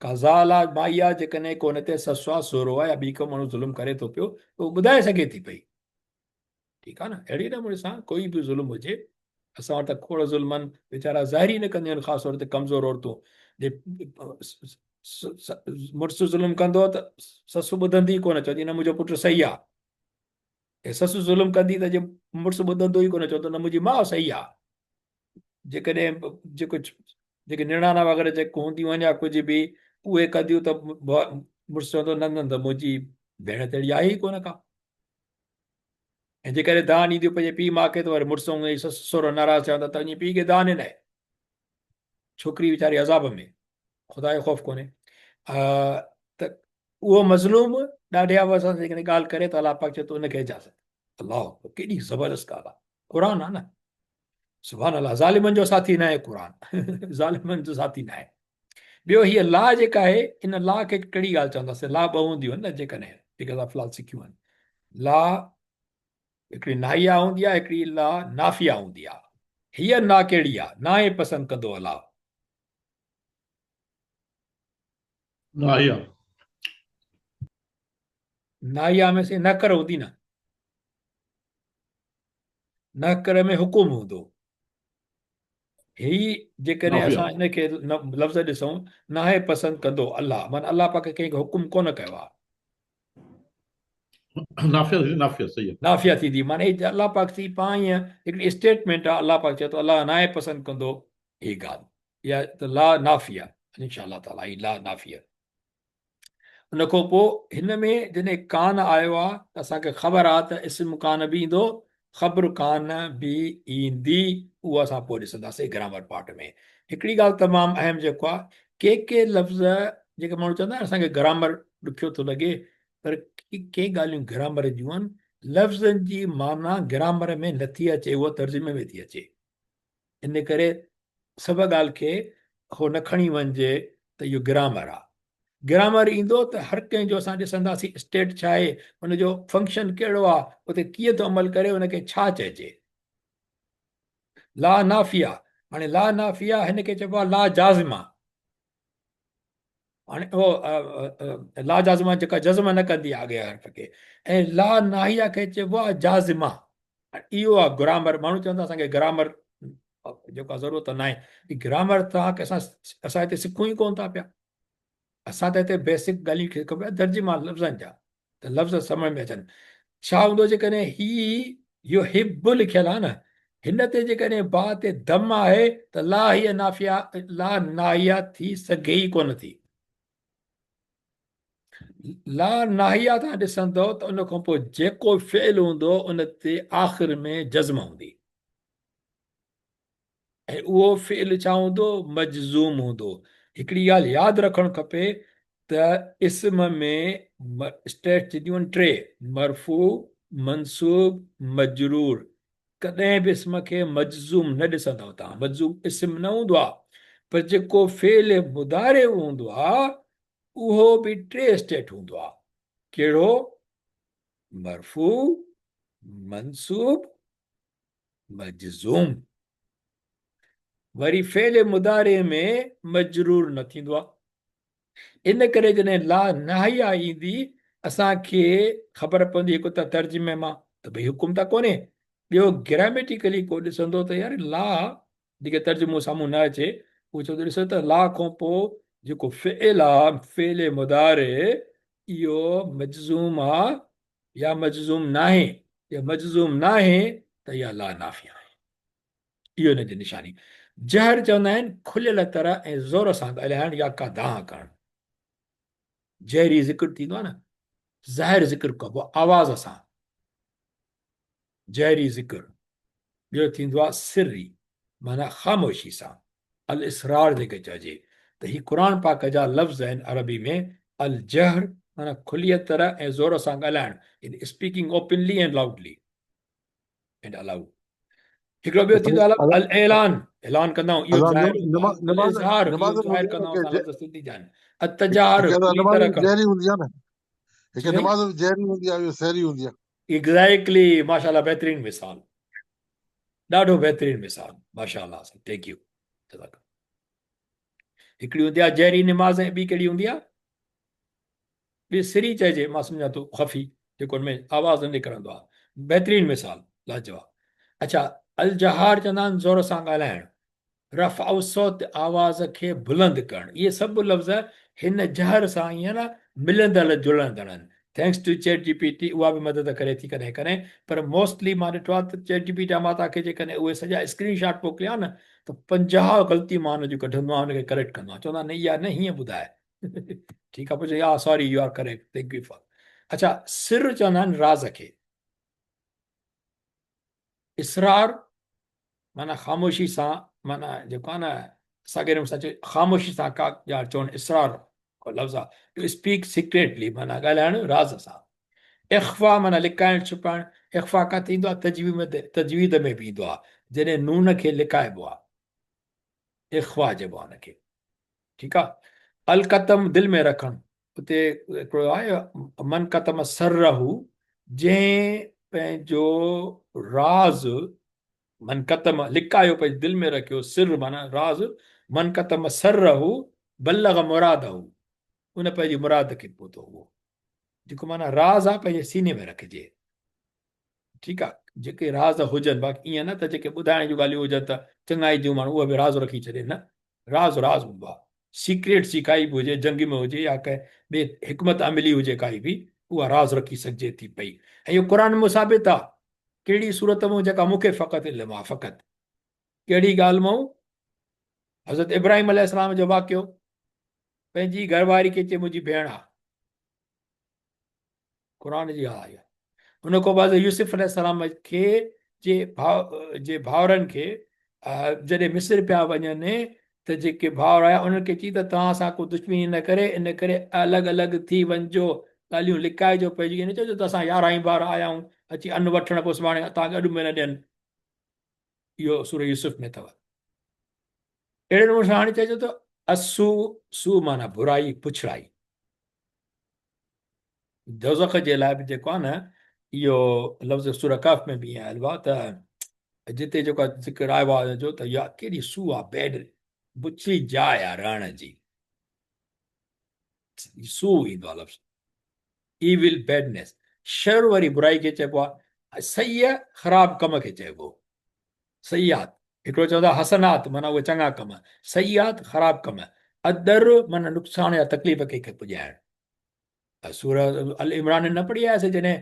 का ज़ाल आहे, माई आहे, जेकॾहिं को हुन ते ससु आहे, सोरो आहे, या ॿी को माण्हू ज़ुल्म करे थो पियो, त उहो ॿुधाए सघे थी पई। ठीकु आहे न? अहिड़ी नमूने सां कोई बि ज़ुल्म हुजे, असां वटि त खोड़ ज़ुल्म आहिनि, वीचारा ज़ाहिरी न कंदियूं आहिनि, ख़ासि तौर ते कमज़ोर औरतूं। जे मुड़ुसु ज़ुल्म कंदो त ससु ॿुधंदी कोन, चवंदी न मुंहिंजो पुटु सही आहे। ऐं ससु ज़ुल्म कंदी त जे मुड़ुसु ॿुधंदो ई कोन, चवंदो न मुंहिंजी माउ सही आहे। जेकॾहिं जेको जेके निणान वग़ैरह जेको हूंदियूं आहिनि या कुझु बि उहे कंदियूं त मुड़ुसु चवंदो न न त मुंहिंजी भेण त अहिड़ी आहे ई कोन का। ऐं जेकॾहिं दान ॾींदियूं पंहिंजे पीउ माउ खे, त वरी मुड़ुसु ऐं ससु सहुरो नाराज़ चवंदा त वञी पीउ खे दान ॾिनाए। छोकिरी वीचारी अज़ाब में, ख़ुदा जो ख़ौफ़ कोन्हे। त उहो मज़लूम ॾाढे आवाज़ सां जेकॾहिं ॻाल्हि करे त अलाह पाक चए थो उनखे इजाज़त। अलाह, केॾी ज़बरदस्त ॻाल्हि आहे। क़ुर आहे न, सुभान अलाह। ज़ालिमनि जो साथी न आहे क़ुर, ज़ालिमनि जो साथी न आहे। ॿियो हीअ ला जेका आहे, इन ला खे कहिड़ी ॻाल्हि चवंदासीं? ला ॿ हूंदियूं आहिनि न, जेकॾहिं जेके असां फ़िलहालु सिखियूं आहिनि। ला हिकिड़ी नाहिया हूंदी आहे, हिकिड़ी ला नाफ़िया हूंदी आहे। हीअ ना कहिड़ी आहे? ना ई पसंदि कंदो अलाह। नाहिया। नाहिया में से न कर हूंदी न, न कर में हुकुम हूंदो। ही जेकॾहिं नाफिया। असां हिनखे लफ़्ज़ ॾिसूं, नाहे पसंदि कंदो अलाह, माना अलाह पाक कंहिंखे हुकुम कोन कयो आहे। नाफिया थी, नाफिया सही आहे। नाफ़िया थींदी, माना अलाह पाक थी पाण ईअं हिकिड़ी स्टेटमेंट आहे। अलाह पाक चए थो अलाह नाहे पसंदि कंदो हीअ ॻाल्हि, या त ला नाफ़िया, इंशा अलाह ताला ही ला नाफ़िया। उन खां पोइ हिन में जॾहिं कान आयो आहे त असांखे ख़बर आहे त इस्म कान बि ईंदो, ख़बर कान बि ईंदी। उहो असां पोइ ॾिसंदासीं ग्रामर पार्ट में। हिकिड़ी ॻाल्हि तमामु अहम जेको आहे, के लफ़्ज़ जेके माण्हू चवंदा आहिनि असांखे ग्रामर ॾुखियो थो लॻे, पर के ॻाल्हियूं ग्रामर जूं आहिनि, लफ़्ज़नि जी माना ग्रामर में नथी अचे, उहा तर्जुमे में थी अचे। इन करे सभु ॻाल्हि खे हो न खणी वञिजे त इहो ग्रामर आहे। ग्रामर ईंदो त हर कंहिंजो असां ॾिसंदासीं स्टेट छा आहे, हुनजो फंक्शन कहिड़ो आहे, उते कीअं थो अमल करे, हुनखे छा चइजे। ला नाफ़िया, हाणे ला नाफ़िया हिनखे चइबो आहे ला जाज़िमा। हाणे उहो ला जाज़िमा जेका जज़्म न कंदी आहे अॻे हर्फ़ खे, ऐं ला नाहिया खे चइबो आहे जाज़िमा। इहो आहे ग्रामर। माण्हू चवंदा असांखे ग्रामर जेको आहे ज़रूरत न आहे। ग्रामर तव्हांखे असां हिते सिखूं ई कोन था पिया। असां त हिते बेसिक ॻाल्हियूं खे खपे, तर्जुमा लफ़्ज़नि जा, त लफ़्ज़ सम्झ में अचनि। छा हूंदो जेकॾहिं इहो हिब लिखियलु आहे न, हिन ते जेकॾहिं बा ते दम आहे त ला हीअ नाफ़िया, ला नाहिया थी सघे ई कोन थी। ला नाहिया तव्हां ॾिसंदव त उन खां पोइ जेको फ़ेल हूंदो उन ते आख़िर में जज़्म हूंदी, ऐं उहो फ़ेल छा हूंदो? मजज़ूम हूंदो। हिकिड़ी ॻाल्हि यादि रखणु खपे त इस्म में स्टेट थींदियूं आहिनि टे: मरफ़ू, मनसूब, मजरूर। कॾहिं बि इस्म खे मजज़ूम न ॾिसंदव तव्हां। मजज़ूम इस्म न हूंदो आहे, पर जेको फ़ेल मुदारे हूंदो आहे उहो बि टे स्टेट हूंदो आहे। कहिड़ो? मरफ़ू, मनसूब, मजज़ूम। वरी फ़ेल मुदारे में मजरूर न थींदो आहे। इन करे जॾहिं ला नाहिया ईंदी, असांखे ख़बर पवंदी हिकु त तर्जुमे मां त भई हुकुम त कोन्हे, ॿियो ग्रामेटिकली को ॾिसंदो त यार ला जेके तर्जुमो साम्हूं न अचे, उहो चवंदो ॾिसो त ला खां पोइ जेको फ़ेल आहे, फ़ेल मुदारे, इहो मजज़ूम आहे या मजज़ूम न आहे। या मजज़ूम न आहे त इहा ला नाफ़िया आहे। इहो हिन जी निशानी। जहर चवंदा आहिनि खुलियल तरह ऐं ज़ोर सां ॻाल्हाइणु या का दांह करणु। जहरी ज़िक्र थींदो आहे न, ज़ाहिर ज़िक्र कबो आवाज़ सां, जहरी ज़िक्र। ॿियो थींदो आहे सिरी। माना ख़ामोशी सां, अल इसरार जेके चइजे त ही क़ुर पाक जा लफ़्ज़ आहिनि अरबी में। अल जहर माना खुलीअ तरह ऐं ज़ोर सां ॻाल्हाइणु, speaking openly and loudly and allowed. हिकिड़ो ॿियो थींदो आहे अदा अल ऐलान, ऐलान कंदा आहियूं, इहो अदा ज़ाहिर हूंदो आहे। अल नमाज़ इज़हार, इहो नमाज़ में ज़ाहिर हूंदी आहे कंदा न आहियूं, कि असां लफ़्ज़ सिंधी जा आहिनि। अतजार हिकु खुली नमाज़ तरह करणु। जहरी हूंदी आहे न, जी हिकु साईं, नमाज़ जहरी हूंदी आहे, ॿियो सहरी हूंदी आहे। एग्ज़ैक्टली, माशाल्लाह, बहितरीनु मिसाल, ॾाढो बहितरीनु मिसाल, माशाल्लाह, थैंक यू। हिकिड़ी हूंदी आहे जहरी निमाज़, ऐं ॿी कहिड़ी हूंदी आहे? ॿी सिरी चइजे, मां सम्झां थो, ख़फ़ी, जेको हुनमें आवाज़ न निकिरंदो आहे। बहितरीनु मिसाल, लाजवाब। अच्छा, अल जहार चवंदा आहिनि ज़ोर सां ॻाल्हाइणु, रफ़ औसौत आवाज़ खे बुलंद करणु। इहे सभु लफ़्ज़ हिन जहर सां ईअं न मिलंदड़ जुलंदड़ आहिनि। थैंक्स टू चैट जीपीटी, उहा बि मदद करे थी कॾहिं कॾहिं, पर मोस्टली मां ॾिठो आहे त चैट जीपीटी मां तव्हांखे जेकॾहिं उहे सॼा स्क्रीन शॉट मोकिलिया न, त 50 ग़लतियूं मां हुनजूं कढंदो आहियां, हुनखे करेक्ट कंदो आहियां, चवंदा न इहा न हीअं ॿुधाए। ठीकु आहे, पोइ हा sorry, you are correct, thank you for. अच्छा, सिर चवंदा आहिनि राज़ खे। इसरार माना ख़ामोशी सां, माना जेको आहे न साॻे नमूने सां चए ख़ामोशी सां का ॻाल्हि चवणु, इसरार लफ़्ज़ आहे। स्पीक सीक्रेटली माना ॻाल्हाइणु राज़ सां। इख़्फ़ा माना लिकाइणु छुपाइणु। इख़्फ़ा किथे ईंदो आहे? तजवीद में बि ईंदो आहे, जॾहिं नून खे लिकाइबो आहे, इख़्फ़ा चइबो आहे हुनखे। ठीकु आहे। अलकतम दिलि में रखणु, उते हिकिड़ो आहे मन कतम सर रहू, जंहिं पंहिंजो राज़ मन कतम लिकायो, पंहिंजे दिलि में रखियो, सिर माना राज़, मन कतम सर रहू बल्लग मुराद हू, उन पंहिंजी मुराद खे पहुतो। उहो जेको माना राज़ आहे पंहिंजे सीने में रखिजे। ठीकु आहे, जेके राज़ हुजनि, बाक़ी ईअं न त जेके ॿुधाइण जूं ॻाल्हियूं हुजनि त चङाई जूं माण्हू उहे बि राज़ रखी छॾे, न, राज़ राज़ हूंदो आहे। सीक्रेट सी काई बि हुजे, जंग में हुजे या कंहिं ॿिए हिकमत अमली हुजे काई बि, उहा राज़ रखी सघिजे थी पई। ऐं इहो क़ुर में साबित आहे। कहिड़ी सूरत में? जेका मूंखे फ़क़ति इल्मु आहे, फ़क़ति कहिड़ी ॻाल्हि मां? हज़रत इब्राहिम अलैहिस्सलाम जो वाक़ियो, पंहिंजी घरवारी खे चए मुंहिंजी भेण आहे, क़ुर जी ॻाल्हि आहे। हुन खां बाद यूसुफ अलैहिस्सलाम खे जे भाउरनि खे जॾहिं मिस्र पिया वञनि, त जेके भाउर आया उन्हनि खे चई त तव्हां सां को दुश्मनी न करे, इन करे अलॻि अलॻि थी वञिजो, ॻाल्हियूं लिकाइजो पइजी। इन चइजो त असां 11 ई ॿार आया आहियूं, अची अन्न वठण, पोइ सुभाणे तव्हांखे अॾु में न ॾियनि। इहो सूरह यूसुफ में अथव। अहिड़े नमूने सां हाणे चइजो त असू, सू माना बुराई, पुछड़ाई। दोज़ख जे लाइ बि जेको आहे न, इहो लफ़्ज़ सूरह कहफ में बि ईअं आयल आहे त जिते जेको ज़िक्र आयो आहे जो त इहा केॾी सू आहे, बैड, बुछड़ी जाइ आहे रहण जी, सू ईंदो आहे लफ़्ज़, ईविल बैडनेस। शर वरी बुराई खे चइबो आहे, सही ख़राब कम खे चइबो, सयात। हिकिड़ो चवंदो आहे हसनात माना उहे चङा कम, सयात ख़राब कम, अदर माना नुक़सान या तकलीफ़ खे पुॼाइणु। सूरह अल इमरान न पढ़ी आयासीं जॾहिं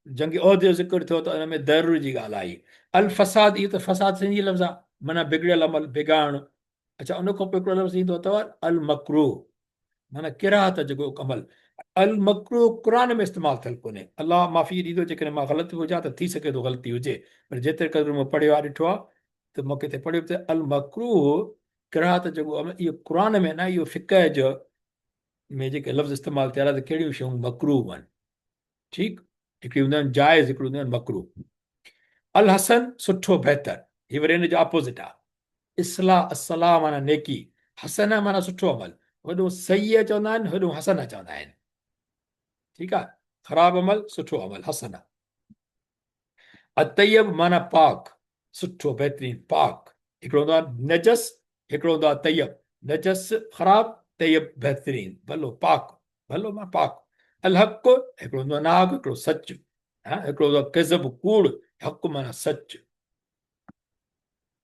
जंग उहद जो ज़िक्र थियो त हुन में दर जी ॻाल्हि आई। अल फसाद, इहो त फसाद सिंधी लफ़्ज़ आहे, माना बिगड़ियल अमल, बिगाड़णु। अच्छा, उन खां पोइ हिकिड़ो लफ़्ज़ ईंदो अथव अल मकरूह, माना किराहत जेको अमल। अल मकरूह क़ुर में इस्तेमालु थियल कोन्हे। अलाह माफ़ी ॾींदो जेकॾहिं मां ग़लति हुजां, त थी सघे थो ग़लती हुजे, पर जेतिरे क़दुरु मूं पढ़ियो आहे, ॾिठो आहे, त मौक़े ते पढ़ियो त अल मकरूह किराहत जेको अमल, इहो क़ुर में न, इहो फ़िक़ह जो में जेके लफ़्ज़ इस्तेमालु थियल आहे, त कहिड़ियूं शयूं मकरूह आहिनि। ठीकु, हिकिड़ी हूंदा आहिनि जाइज़, हिकिड़ी हूंदा आहिनि मकरूह। अल हसन सुठो, बहितर, हीअ वरी हिन जो अपोज़िट आहे। इस्लाह, असलाह माना नेकी, हसन माना सुठो अमल। वॾो सही चवंदा आहिनि, वॾो हसन चवंदा आहिनि। ठीकु आहे, ख़राबु अमल, सुठो अमल, हसन। अतयब माना पाक, सुठो, बहितरीनु, पाक। हिकिड़ो हूंदो आहे नजस, हिकिड़ो हूंदो आहे तयब। नजस ख़राबु, तयब बहितरीनु, भलो, पाक, भलो मां पाक। अल हक़, हिकिड़ो हूंदो आहे नाग, हिकिड़ो सच। हिकिड़ो हूंदो आहे किज़ब, कूड़, हक़ माना सच।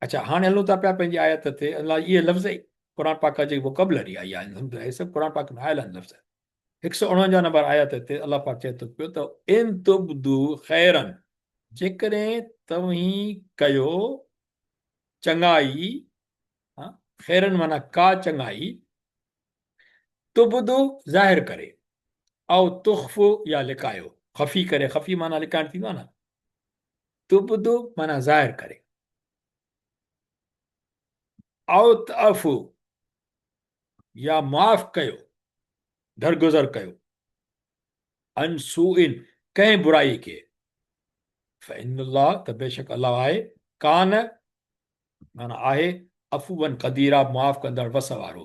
अच्छा, हाणे हलूं था पिया पंहिंजी आयत ते। अलाह, इहे लफ़्ज़ क़ुर पाक जी वोकैबुलरी आई आहे, इहे सभु क़ुर पाक में आयल आहिनि लफ़्ज़। 149 नंबर आयत ते अलाह पाक चए थो पियो त इन तुब्दू ख़ैरन, जेकॾहिं तव्हीं कयो चङाई, ख़ैरन माना का चङाई, तुब्दू ज़ाहिर करे, ऐं तुख़्फ़ु या लिकायो, ख़फ़ी करे, ख़फ़ी माना लिकाइण थींदो आहे न, तुब्दू माना ज़ाहिर करे। औ तअफू या माफ़ कयो दरगुज़र कयो अनसूइन कंहिं बुराई खे फ़इनल्लाह त बेशक अल्लाह आहे कान माना आहे अफ़ूवन क़दीरा माफ़ कंदड़ वस वारो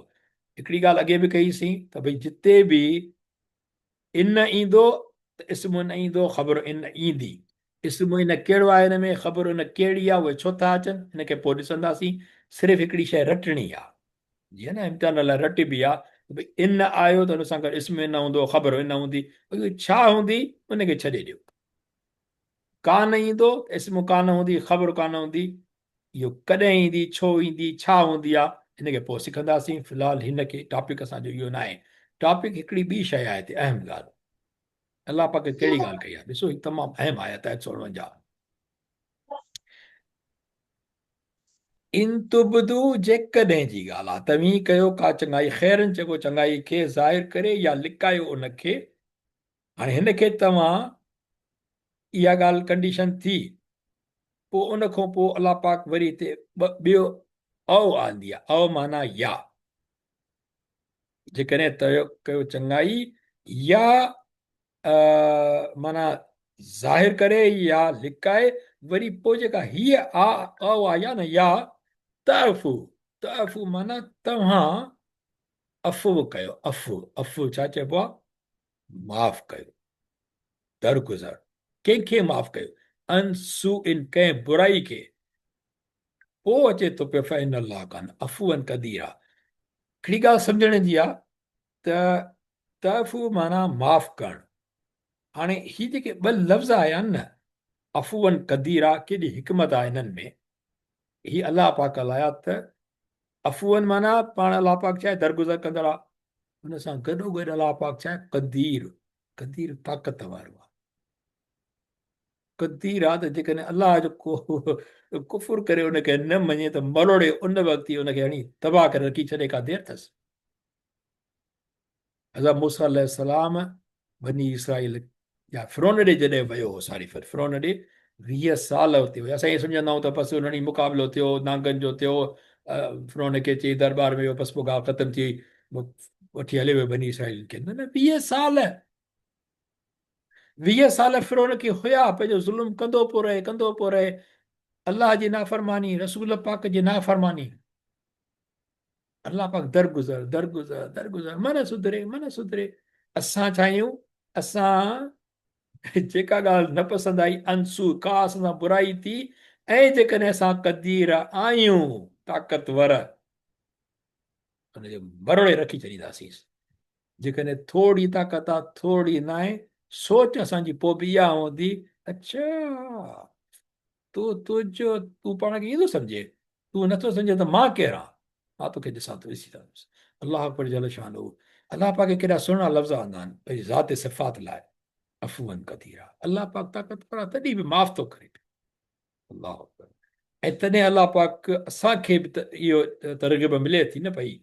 हिकिड़ी ॻाल्हि अॻे बि कईसीं त भई जिते बि इन ईंदो त इस्म न ईंदो ख़बर इन ईंदी इस्म इन कहिड़ो आहे हिन में ख़बर इन कहिड़ी आहे उहे छो था अचनि हिनखे पोइ ॾिसंदासीं सिर्फ़ु हिकिड़ी शइ रटणी आहे जीअं न इम्तिहान लाइ रटिबी आहे भई इन आयो त हुन सां गॾु इस्म न हूंदो ख़बर न हूंदी उहे छा हूंदी उनखे छॾे ॾियो कान ईंदो त इस्म कान हूंदी ख़बर कान हूंदी इहो कॾहिं ईंदी छो ईंदी छा हूंदी आहे हिनखे पोइ सिखंदासीं फ़िलहालु हिनखे टॉपिक असांजो इहो न आहे टॉपिक हिकिड़ी ॿी शइ आहे हिते अहम ॻाल्हि अलाह पाक कहिड़ी ॻाल्हि कई आहे ॾिसो ही तमामु अहम आयत आहे 156 इन तुबदू जेकॾहिं जी ॻाल्हि आहे तव्हीं कयो का चङाई ख़ैरनि चङो चङाई खे ज़ाहिर करे या लिकायो उनखे हाणे हिनखे तव्हां इहा ॻाल्हि कंडीशन थी पोइ उन खां पोइ अलाह पाक वरी हिते ॿियो औ आंदी आहे औ माना या जेकॾहिं कयो चङाई या माना ज़ाहिर करे या लिकाए वरी पोइ जेका हीअ आहे या न या तफ़ू माना तव्हां अफ़ु कयो अफ़ु छा चइबो आहे माफ़ कयो दरगुज़र कंहिंखे माफ़ कयो अनसू इन कंहिं बुराई खे पोइ अचे थो पियो फ़इन अल्लाह कान अफ़ूअन कदीर आहे हिकिड़ी ॻाल्हि सम्झण जी आहे त तफ़ू माना माफ़ करणु हाणे ही जेके ॿ लफ़्ज़ आया आहिनि न अफ़ूअन कदीर आहे केॾी हिकमत आहे हिननि में ही अलाह पाक लाया त अफ़ूअन माना पाण अलाह पाक छा आहे दरगुज़र कंदड़ आहे हुन सां गॾोगॾु अलाह पाक छा आहे कदीर ताक़त वारो आहे कदीर आहे त जेकॾहिं अलाह जो को कुफुर करे उनखे न मञे त मरोड़े उन वक़्तु ई उनखे हणी तबाह करे रखी छॾे का देरि अथसि हज़रत मूसा अलैहिस्सलाम बनी इसराईल या फिरौन ॾे जॾहिं वियो हो सॉरी फिरौन ॾे 20 साल हुते हुया असां ईअं सम्झंदा आहियूं त बसि हुन ॾींहुं मुक़ाबिलो थियो नांगनि जो थियो फिरौन खे चई दरबार में वियो बसि पोइ ॻाल्हि ख़तमु थी वठी हले वियो बनी इसराईल खे न 20 साल फिरौन खे हुया पंहिंजो ज़ुल्म कंदो पियो रहे अलाह जी नाफ़रमानी रसूल पाक जी नाफ़रमानी अलाह पाक दरगुज़र मन सुधरे असां चाहियूं असां जेका ॻाल्हि न पसंदि आई अंसू का असां बुराई थी ऐं जेकॾहिं असां कदीर आहियूं ताक़तवर हुनखे मरोड़े रखी छॾींदासीं जेकॾहिं थोरी ताक़त आहे थोरी न आहे सोच असांजी पोइ बि इहा हूंदी अच्छा तूं पाण खे ईंदो सम्झे तूं नथो सम्झे त मां केरु आहियां मां तोखे ॾिसां थो ॾिसी था अलाह पर जल शानो अलाह पाक केॾा सुहिणा लफ़्ज़ आंदा आहिनि भई ज़ात सिफ़ात लाइ अफ़ूअन कदीर आहे अलाह पाक ताक़तवर आहे तॾहिं बि माफ़ थो करे अलाह ऐं तॾहिं अलाह पाक असांखे बि त इहो तरग़ीब मिले थी न पई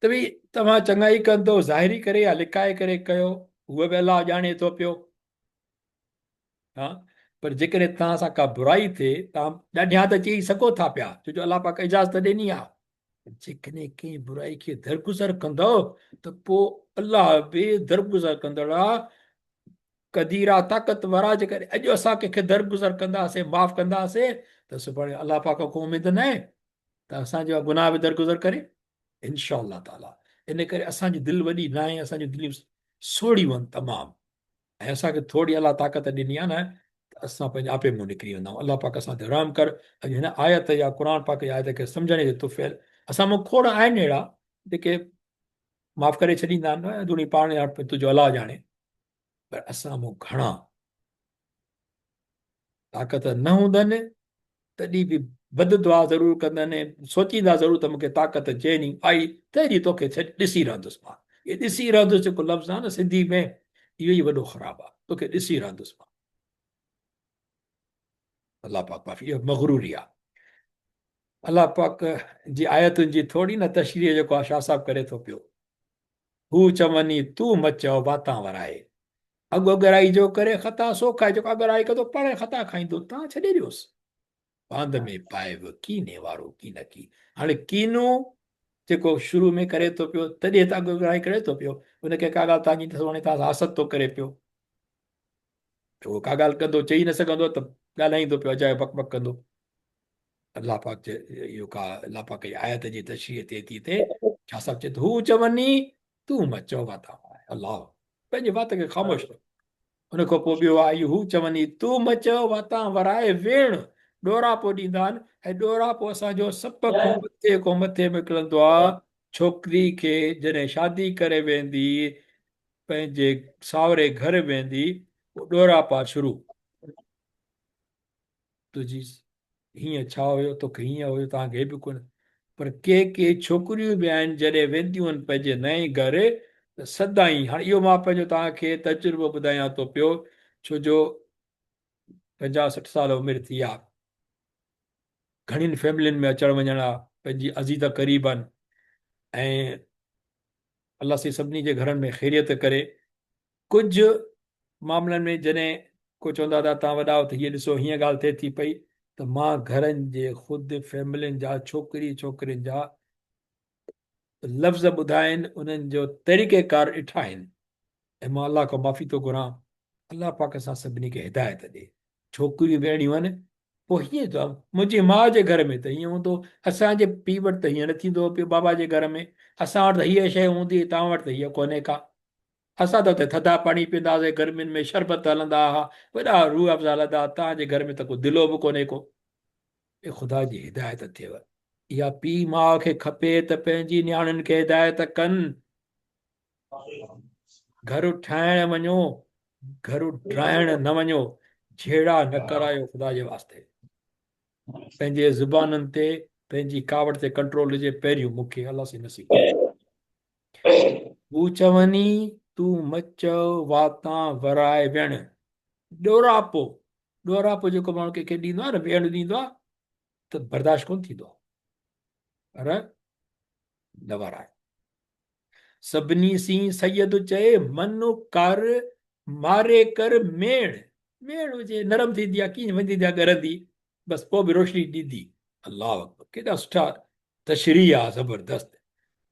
त भई तव्हां चङाई कंदो ज़ाहिरी करे या लिकाए करे कयो उहो बि अलाह ॼाणे थो पियो हा पर जेकॾहिं तव्हां सां का बुराई थिए तव्हां ॾाढियां त चई सघो था पिया छो जो अलाह पाक इजाज़त ॾिनी आहे जेकॾहिं कंहिं बुराई खे दरगुज़र कंदव त पोइ अलाह बि दरगुज़र कंदड़ आहे कदीर आहे ताक़तवर आहे जेकॾहिं अॼु असां कंहिंखे दरगुज़र कंदासीं माफ़ कंदासीं त सुभाणे अलाह पाक को उमेद न आहे त असांजा गुनाह बि दरगुज़र करे इनशा अल्लाह ताला इन करे असांजी दिलि वॾी न आहे असांजी दिलियूं सोड़ियूं आहिनि तमामु ऐं असांखे थोरी अलाह ताक़त ॾिनी आहे न त असां पंहिंजे आपे मुंहुं निकिरी वेंदा आहियूं अलाह पाक असां ते रहम कर अॼु हिन आयत या क़ुर पाक जी आयत खे सम्झण जे तुफ़ियल असां में खोड़ आहिनि अहिड़ा जेके माफ़ करे छॾींदा आहिनि दुनी पाण तुंहिंजो अलाह ॼाणे पर असां मूं घणा ताक़त न हूंदनि तॾहिं बि बद दुआ ज़रूरु कंदा आहिनि सोचींदा ज़रूरु त मूंखे ताक़त जंहिं ॾींहुं आई तंहिं ॾींहुं तोखे ॾिसी रहंदुसि मां इहे ॾिसी रहंदुसि जेको लफ़्ज़ आहे न सिंधी में इहो ई वॾो ख़राबु आहे तोखे ॾिसी रहंदुसि मां अलाह पाक माफ़ी इहो मग़रूरी आहे अलाह पाक जी आयतुनि जी थोरी न तशरीह जेको आहे शाह साहिबु करे थो पियो हू चवनी तूं मचओ बातां वराए अॻु अॻराई जो करे ख़ता सो खाए जेको अॻराई कंदो पाणे ख़ता खाईंदो तव्हां छॾे ॾियोसि बांध में पाए बि कीने वारो की न की। हाणे कीनो जेको शुरू में करे थो पियो तॾहिं तव्हां गुगराई करे थो पियो, हुनखे का ॻाल्हि तव्हांजी ॾिसो हाणे तव्हां हासत थो करे पियो, उहो का ॻाल्हि कंदो चई न सघंदो त ॻाल्हाईंदो पियो अजायो बक बक कंदो। अलाह पाक इहो का अलाह पाक जी आयत जी तशरीह थिए थी हिते, छा सभु चए थो हू चवनी तूं मचो वाता अलाह, पंहिंजी वात खे ख़ामोश रखो। हुन खां पोइ ॿियो आहे हू चवनी तूं मचो वाता वराए वेण, ॾोरापो ॾींदा आहिनि ऐं ॾोरापो असांजो सभ खां मथे निकिरंदो आहे छोकिरी खे जॾहिं शादी करे वेंदी पंहिंजे सावरे घर वेंदी ॾोरापा शुरू, तुंहिंजी हीअं छा हुयो तोखे हीअं हुयो तव्हांखे बि कोन। पर के छोकिरियूं बि आहिनि जॾहिं वेंदियूं आहिनि पंहिंजे नए घर त सदाईं, हाणे इहो मां पंहिंजो तव्हांखे तजुर्बो ॿुधायां थो पियो, छो जो 50-60 साल उमिरि थी आहे, घणियुनि फैमिलियुनि में अचण वञण आहे, पंहिंजी अज़ीज़ क़रीबनि ऐं अलाह से सभिनी जे घरनि में ख़ैरियत करे। कुझु मामलनि में जॾहिं को चवंदा था तव्हां वॾा त हीअ ॾिसो हीअं ॻाल्हि थिए थी पई त मां घरनि जे ख़ुदि फैमिलियुनि जा छोकिरियुनि जा लफ़्ज़ ॿुधाइनि, उन्हनि जो तरीक़ेकार ॾिठा आहिनि ऐं मां अलाह खां माफ़ी थो घुरां, अलाह पाक सां सभिनी खे हिदायत ॾे। छोकिरियूं वेणियूं आहिनि पोइ हीअं चवां मुंहिंजी माउ जे घर में त हीअं हूंदो, असांजे पीउ वटि त हीअं न थींदो पियो, बाबा जे घर में असां वटि त हीअ शइ हूंदी, तव्हां वटि त हीअ कोन्हे का, असां त हुते थधा पाणी पीअंदा हुआसीं, गर्मियुनि में शरबत हलंदा हुआ, वॾा रूह अफ़ज़ा हलंदा, तव्हांजे घर में त को दिलो बि कोन्हे को। ए ख़ुदा जी हिदायत थिएव, इहा पीउ माउ खे खपे त पंहिंजी नियाणियुनि खे हिदायत कनि, घर ठाहिण वञो, घर ठाहिण न वञो, झेड़ा न करायो ख़ुदा जे वास्ते, पंहिंजे ज़ुबाननि ते पंहिंजी कावड़ ते कंट्रोल हुजे पहिरियों मूंखे अलाह से नसीब करे। हू चवनी तूं मच वातां वराए वेण, ॾोरापो, ॾोरापो जेको माण्हू कंहिंखे ॾींदो आहे न वेण ॾींदो आहे त बर्दाश्त कोन थींदो आहे, पर न वराए। सभिनी सी सैयद चए मन कर मारे कर मेण, मेण हुजे नरम थींदी आहे कीअं वेंदी आहे ॻरंदी, बसि पोइ बि रोशनी ॾींदी। अलाह अकबर, केॾा सुठा तशरीह आहे ज़बरदस्त।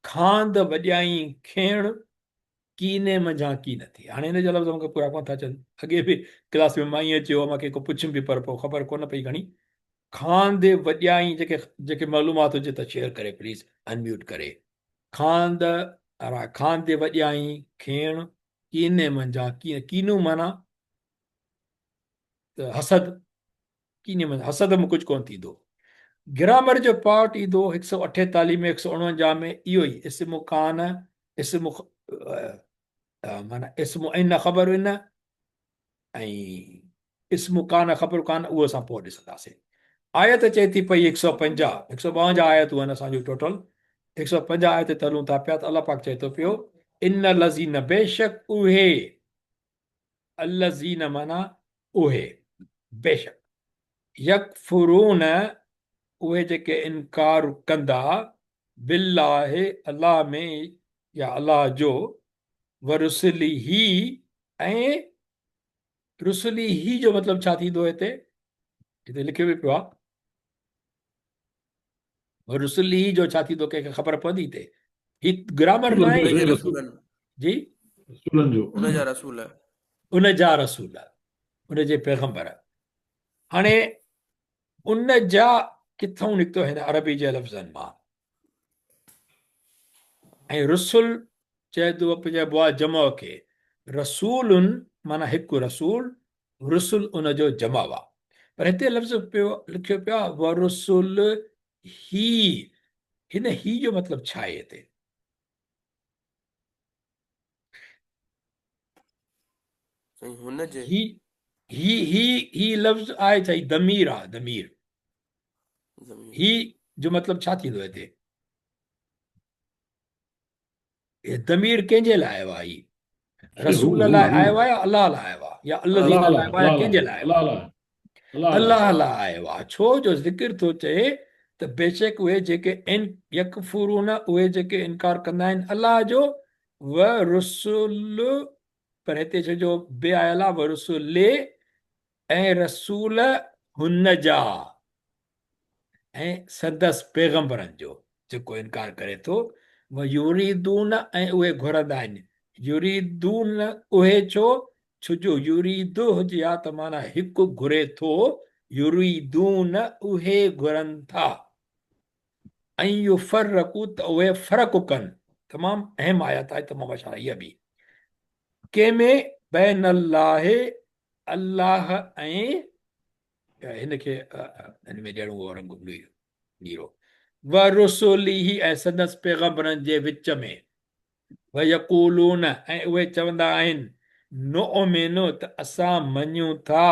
खांद वॼाई खेण कीने मंझां की न थी। हाणे हिन जा लफ़्ज़ मूंखे पूरा कोन था अचनि, अॻे बि क्लास में मां ईअं चयो, मूंखे को पुछियुमि बि पर पोइ ख़बर कोन पई घणी। खांद वॼाई, जेके मालूमात हुजे त शेयर करे प्लीज़, अनम्यूट करे। खांद खांद वॼाई खेण कीने मंझां कीअं, कीनू माना त हसद, कीने मंझां हसद में कुझु कोन थींदो। ग्रामर जो पार्ट ईंदो 148 में 149 में, इहो ई इस्मु कान, इस्मु माना इस्मु इन ख़बर इन ऐं इस्मु कान ख़बर कान, उहो असां पोइ ॾिसंदासीं। आयत चए थी पई 150 152 आयतूं आहिनि असांजूं टोटल, 150 आयत ते हलूं था पिया त अलाह पाक चए थो पियो इन लज़ीन, बेशक उहे, अलज़ीन माना उहे, बेशक यकफुरून, उहे जेके इनकार कंदा, बिल्लाह अलाह में या अलाह जो, वरुसली ही, ऐं रुसली ही जो मतिलबु छा थींदो हिते, हिते लिखियो बि पियो आहे, वरुसली ही जो छा थींदो कंहिंखे ख़बर पवंदी हिते, ही ग्रामर न आहे जी, उनजा रसूल, उनजा रसूल, उनजे पैगंबर। हाणे उन जा किथां निकितो हिन अरबी जे लफ़्ज़नि मां, ऐं रसूल चइबो आहे जमा खे, रसूलुनि माना हिकु रसूल, रुसुल उनजो जमा आहे। पर हिते लफ़्ज़ पियो लिखियो पियो आहे वरुसुल ही, हिन ही जो मतिलबु छा आहे हिते? हुनजे ही लफ़्ज़ आहे छा, दमीर आहे, दमीर, ही जो मतिलबु छा थींदो हिते? दमीर कंहिंजे लाइ आयो आहे? ही रसूल लाइ आयो आहे या अलाह लाइ आयो आहे, या अल्लाह लाइ आयो आहे, या कंहिंजे लाइ आयो आहे? अलाह लाइ आयो आहे। छो जो ज़िक्र थो चए त बेशक उहे जेके यकफुरून, उहे जेके इनकार कंदा आहिनि अलाह जो, व रुसुल, पर हिते छो जो बे आयल आहे, व रुसुल, ऐं रसूल हुन जा, ऐं संदसि पैगंबरनि जो जेको इनकार करे थो युरीदून ऐं उहे घुरंदा आहिनि युरीदून उहे छो जो युरीदु हुजे हा त माना हिकु घुरे थो युरीदून उहे घुरनि था ऐं इहो फर्क़ु त उहे फ़र्क़ु कनि तमामु अहम आयत आहे तमामु असां इहा बि कंहिंमें बैन अल्लाह अल्लाह ऐं हिनखे हिन में ॾियणो हो रंग नीरो व रुसूलिही ऐं संदसि पैगंबरनि जे विच में वयक़ूलून ऐं उहे चवंदा आहिनि नुअमिनु त असां मञूं था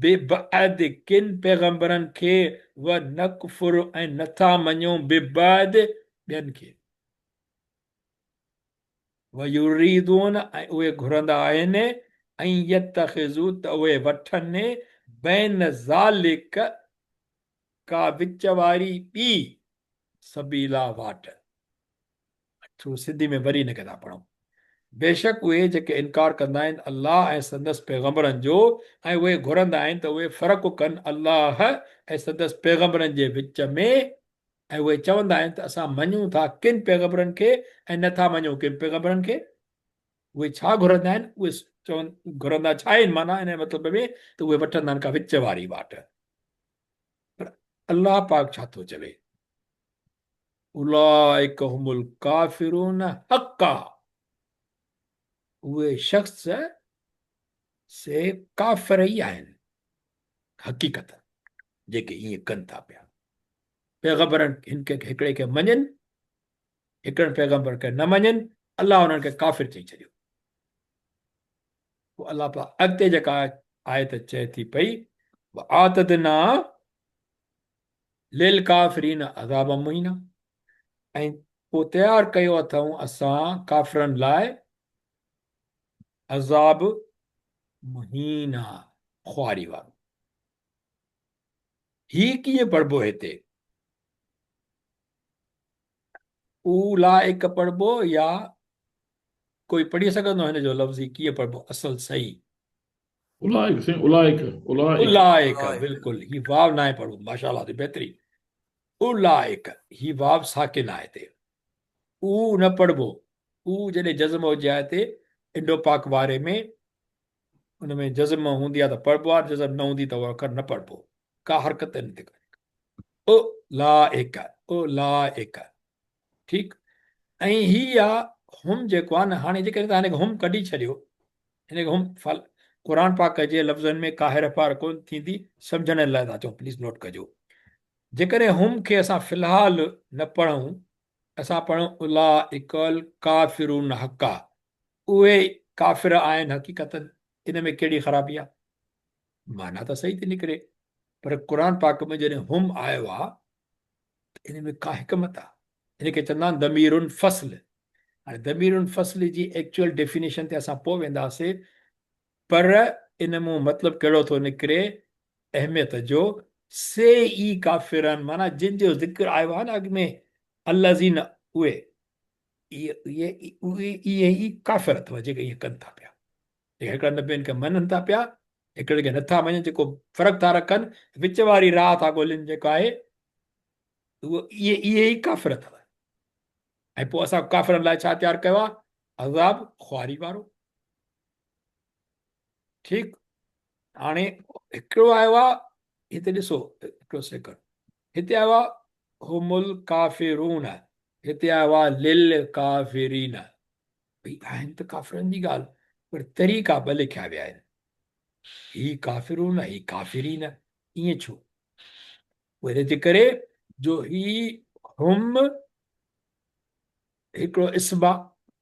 बिबअद किन पैगंबरनि खे व नकफुर ऐं नथा मञूं बिबअद ॿियनि खे वयुरीदून ऐं उहे घुरंदा आहिनि ऐं यतखिज़ू त उहे वठनि बैन ज़ालिक का विच वारी ॿी सबीला वाट थोरो सिंधी में वरी हिनखे था पढ़ूं बेशक उहे जेके इनकार कंदा आहिनि अल्लाह ऐं संदसि पैगंबरनि जो ऐं उहे घुरंदा आहिनि त उहे फ़र्क़ु कनि अल्लाह ऐं संदसि पैगंबरनि जे विच में ऐं उहे चवंदा आहिनि त असां मञूं था किन पैगंबरनि खे ऐं नथा मञूं किन पैगंबरनि खे उहे छा घुरंदा आहिनि उहे चवनि घुरंदा छा आहिनि माना हिन मतिलब में त उहे वठंदा आहिनि का विच वारी वाट पर अल्लाह पाक छा थो चवे उलाइक हुमुल काफ़िरून हक़ा उहे शख़्स से काफ़िर ई आहिनि हक़ीक़त जेके ईअं कनि था पिया पैगंबरनि हिकिड़े खे मञनि हिकिड़े पैगंबर खे न मञनि अलाह उन्हनि खे काफ़िर चई छॾियो पोइ अलाह पाक अॻिते जेका आयत चए थी पई आतदना लिल काफ़िरीन अज़ाब मुहीना ऐं पोइ तयारु कयो अथऊं असां काफ़िरनि लाइ अज़ाब मुहीना ख़्वारी वारो ही कीअं पढ़बो हिते उलाइक पढ़बो या कोई पढ़ी सघंदो हिन जो लफ़्ज़ कीअं पढ़बो असल सही उलाइक से उलाइक उलाइक उलाइक बिल्कुलु ही वाव न आहे पढ़ो माशाअल्लाह ते बहितरीन उलाइक ही वाव साकिन आहे हिते ऊ न पढ़बो ऊ जॾहिं जज़्म हुजे आहे हिते इंडो पाक वारे में उन में जज़्म हूंदी आहे त पढ़बो आहे जज़्म न हूंदी त उहो अखर न पढ़बो का हरकत न थी करे ओ ला एक ठीकु ऐं ही आहे हुम जेको आहे न हाणे जेकॾहिं तव्हां हिनखे हुम कढी छॾियो हिनखे हुम फल क़ुर पाक जे लफ़्ज़नि में का हेरफार कोन थींदी सम्झण लाइ था चऊं प्लीज़ नोट कजो जेकॾहिं हुम खे असां फ़िलहाल न पढ़ूं असां पढ़ूं उला इकल काफ़िरून हक़ा उहे काफ़िर आहिनि हक़ीक़त इन में कहिड़ी ख़राबी आहे माना त सही थी निकिरे पर क़ुर पाक में जॾहिं हुम आयो आहे त इन में का हिकमत आहे हिनखे चवंदा आहिनि दमीरुन फ़सल हाणे दमीरुन फ़सल जी एक्चुअल डेफिनेशन ते असां पोइ वेंदासीं पर इन मूं मतिलबु कहिड़ो थो निकिरे अहमियत जो से ई काफ़िरनि माना जिन जो ज़िक्र आयो आहे न अॻु में अलज़ीन उहे इहे ई काफ़िर अथव जेके इहे कनि था पिया जेके हिकिड़ा न ॿियनि खे मञनि था पिया हिकिड़े खे नथा मञनि जेको फ़र्क़ु था रखनि विच वारी राह था ॻोल्हनि जेको आहे उहो इहे ई काफ़िर अथव ऐं पोइ असां काफ़िरनि लाइ छा तयारु कयो आहे अज़ाब ख़्वारी वारो ठीकु हाणे हिकिड़ो आयो आहे हिते ॾिसो हिकिड़ो सेकंड हिते आयो आहे हुमुल काफ़िरून हिते आयो आहे लिल काफ़िरीन भई आहिनि त काफ़िरनि जी ॻाल्हि पर तरीक़ा ॿ लिखिया विया आहिनि ही काफ़िरून ही काफ़िरीन ईअं छो पोइ हिनजे करे जो ही हुम हिकिड़ो इस्मा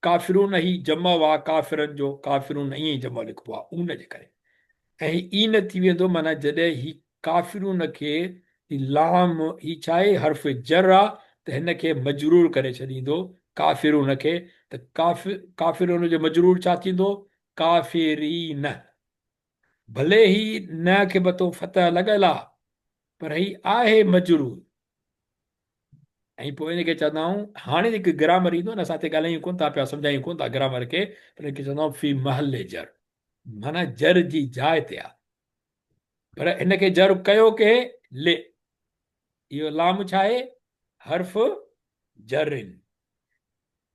काफ़िरून ही जमा आहे काफ़िरनि जो काफ़िरून ईअं ई जमा लिखिबो आहे उन जे करे ऐं ई न थी वेंदो माना जॾहिं ही काफ़िरून खे लाम ही छा आहे हर्फ़ जर आहे त हिनखे मजरूर करे छॾींदो काफ़िरून खे त काफ़िरून जो मजरूर छा थींदो काफ़िरीन भले ही न खे बतो फतह लॻल आहे पर ही आहे मजरूर ऐं पोइ हिनखे चवंदा आहियूं हाणे जेके ग्रामर ईंदो न असां हिते ॻाल्हायूं कोन था पिया सम्झायूं कोन था ग्रामर खे पर हिनखे चवंदा आहियूं फी महल जर माना जर जी जाइ ते आहे पर हिनखे जर कयो के ले इहो लाम छा आहे? हर्फ जरिन।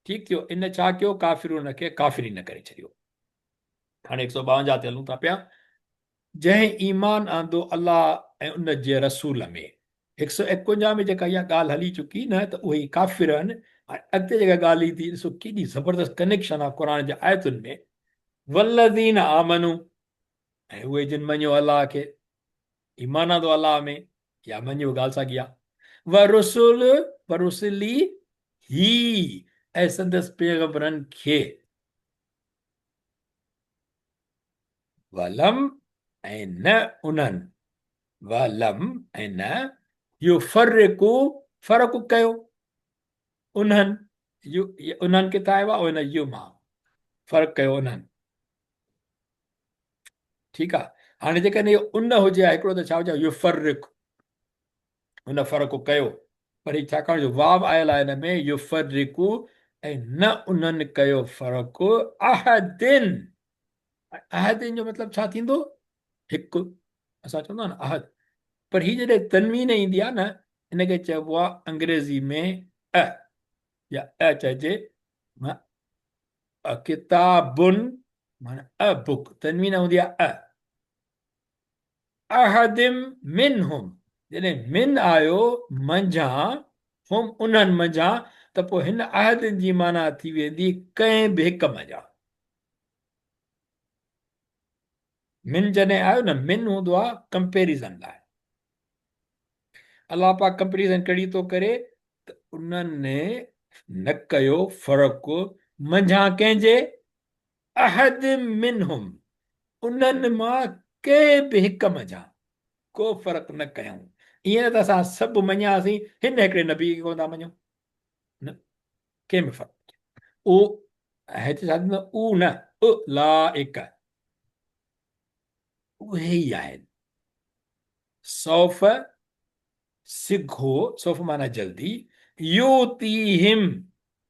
ठीकु थियो। इन छा कयो? काफ़िरून खे काफ़िरी न करे छॾियो। हाणे 152 ते हलूं था पिया। जंहिं ईमान आंदो अलाह ऐं उन जे रसूल में। 151 में जेका इहा ॻाल्हि हली चुकी न, त उहे काफ़िर आहिनि। अॻिते जेका ॻाल्हि ईंदी, ॾिसो केॾी ज़बरदस्त कनेक्शन आहे क़ुर जे आयतुनि में। वल्लज़ीन आमनू, ऐं उहे जिन मञियो अलाह खे, ईमान आंदो अलाह में, या मञियो ॻाल्हि साॻी आहे। व रुसुली ही, ऐं संदसि पैगंबरनि खे। वलम, ऐं न उन्हनि, वलम ऐं न, इहो फ़र्क़ु कयो उन्हनि किथां आयो आहे? उन यू मां फ़र्क़ु कयो उन्हनि। ठीकु आहे। हाणे जेकॾहिं इहो उन हुजे आहे हिकिड़ो, त छा हुजे? इहो हुन फ़र्क़ु कयो। पर ही छाकाणि जो वाव आयल आहे हिन में, इहो फ़र्क़ु, ऐं न उन्हनि कयो फ़र्क़ु अहदिन। अहदिन जो मतिलबु छा थींदो? हिकु। असां चवंदा न अहद। पर ही जॾहिं तनवीन ईंदी आहे न, हिनखे चइबो आहे अंग्रेज़ी में अ, या चइजे किताबुन, माना अ बुक। तनवीन हूंदी आहे अ। अहदिम मिनहुम, जॾहिं मिन आयो मंझां, हुम उन्हनि मंझां, त पोइ हिन अहदिन जी माना थी वेंदी कंहिं बि हिक मंझां। मिन जॾहिं आयो न, मिन हूंदो आहे कंपेरिज़न लाइ। अलाह पाक कंपेरिज़न कहिड़ी थो करे? त उन्हनि न कयो फ़र्क़ु मंझां कंहिंजे? अहद मिनहुम, उन्हनि मां कंहिं बि हिक मंझां को फ़र्क़ु न कयूं। ईअं त असां सभु मञियासीं, हिन हिकिड़े नबी खे कोन था मञूं, न कंहिं बि फ़र्क़ु। उ हिते छा थींदो? उ न, लाइक, उहे ई आहिनि। सौफ़, सिघो, सौफ़ माना जल्दी, यूतीहिम,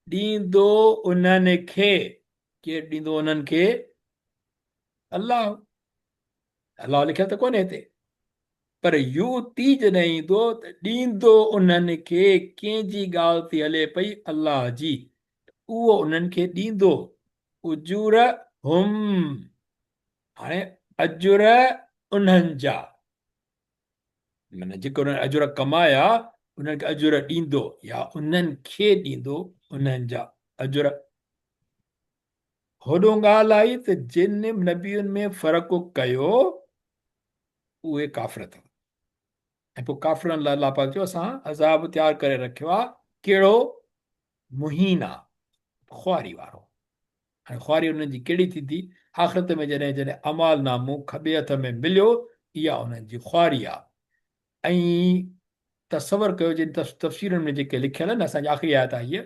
ॾींदो उन्हनि खे। केरु ॾींदो उन्हनि खे? अलाह। अलाह लिखियल त कोन्हे हिते, पर यूती जॾहिं ईंदो त ॾींदो उन्हनि खे। कंहिंजी ॻाल्हि थी हले पई? अलाह जी। उहो उन्हनि खे ॾींदो। उजूर हुम, हाणे अजुर उन्हनि जा, माना जेको उन्हनि अजुर कमाया, उन्हनि खे अजुर ॾींदो, या उन्हनि खे ॾींदो उन्हनि जा अजुर। होॾो ॻाल्हि आई त जिन नबियुनि में फ़र्क़ु कयो, उहे काफ़िर अथव। ऐं पोइ काफ़िरनि लाइ अलाह पाक चयो असां अज़ाब तयारु करे रखियो आहे। कहिड़ो? मुहीन आहे, ख़्वारी वारो। हाणे ख़्वारी उन्हनि जी कहिड़ी थींदी? आख़िरत में जॾहिं अमाल नामो खॿे हथ में मिलियो, इहा उन्हनि जी ख़्वारी आहे। ऐं तसवर कयो, जिन तफ़सीरनि में जेके लिखियल आहिनि, असांजी आख़िरी आयत आहे हीअ,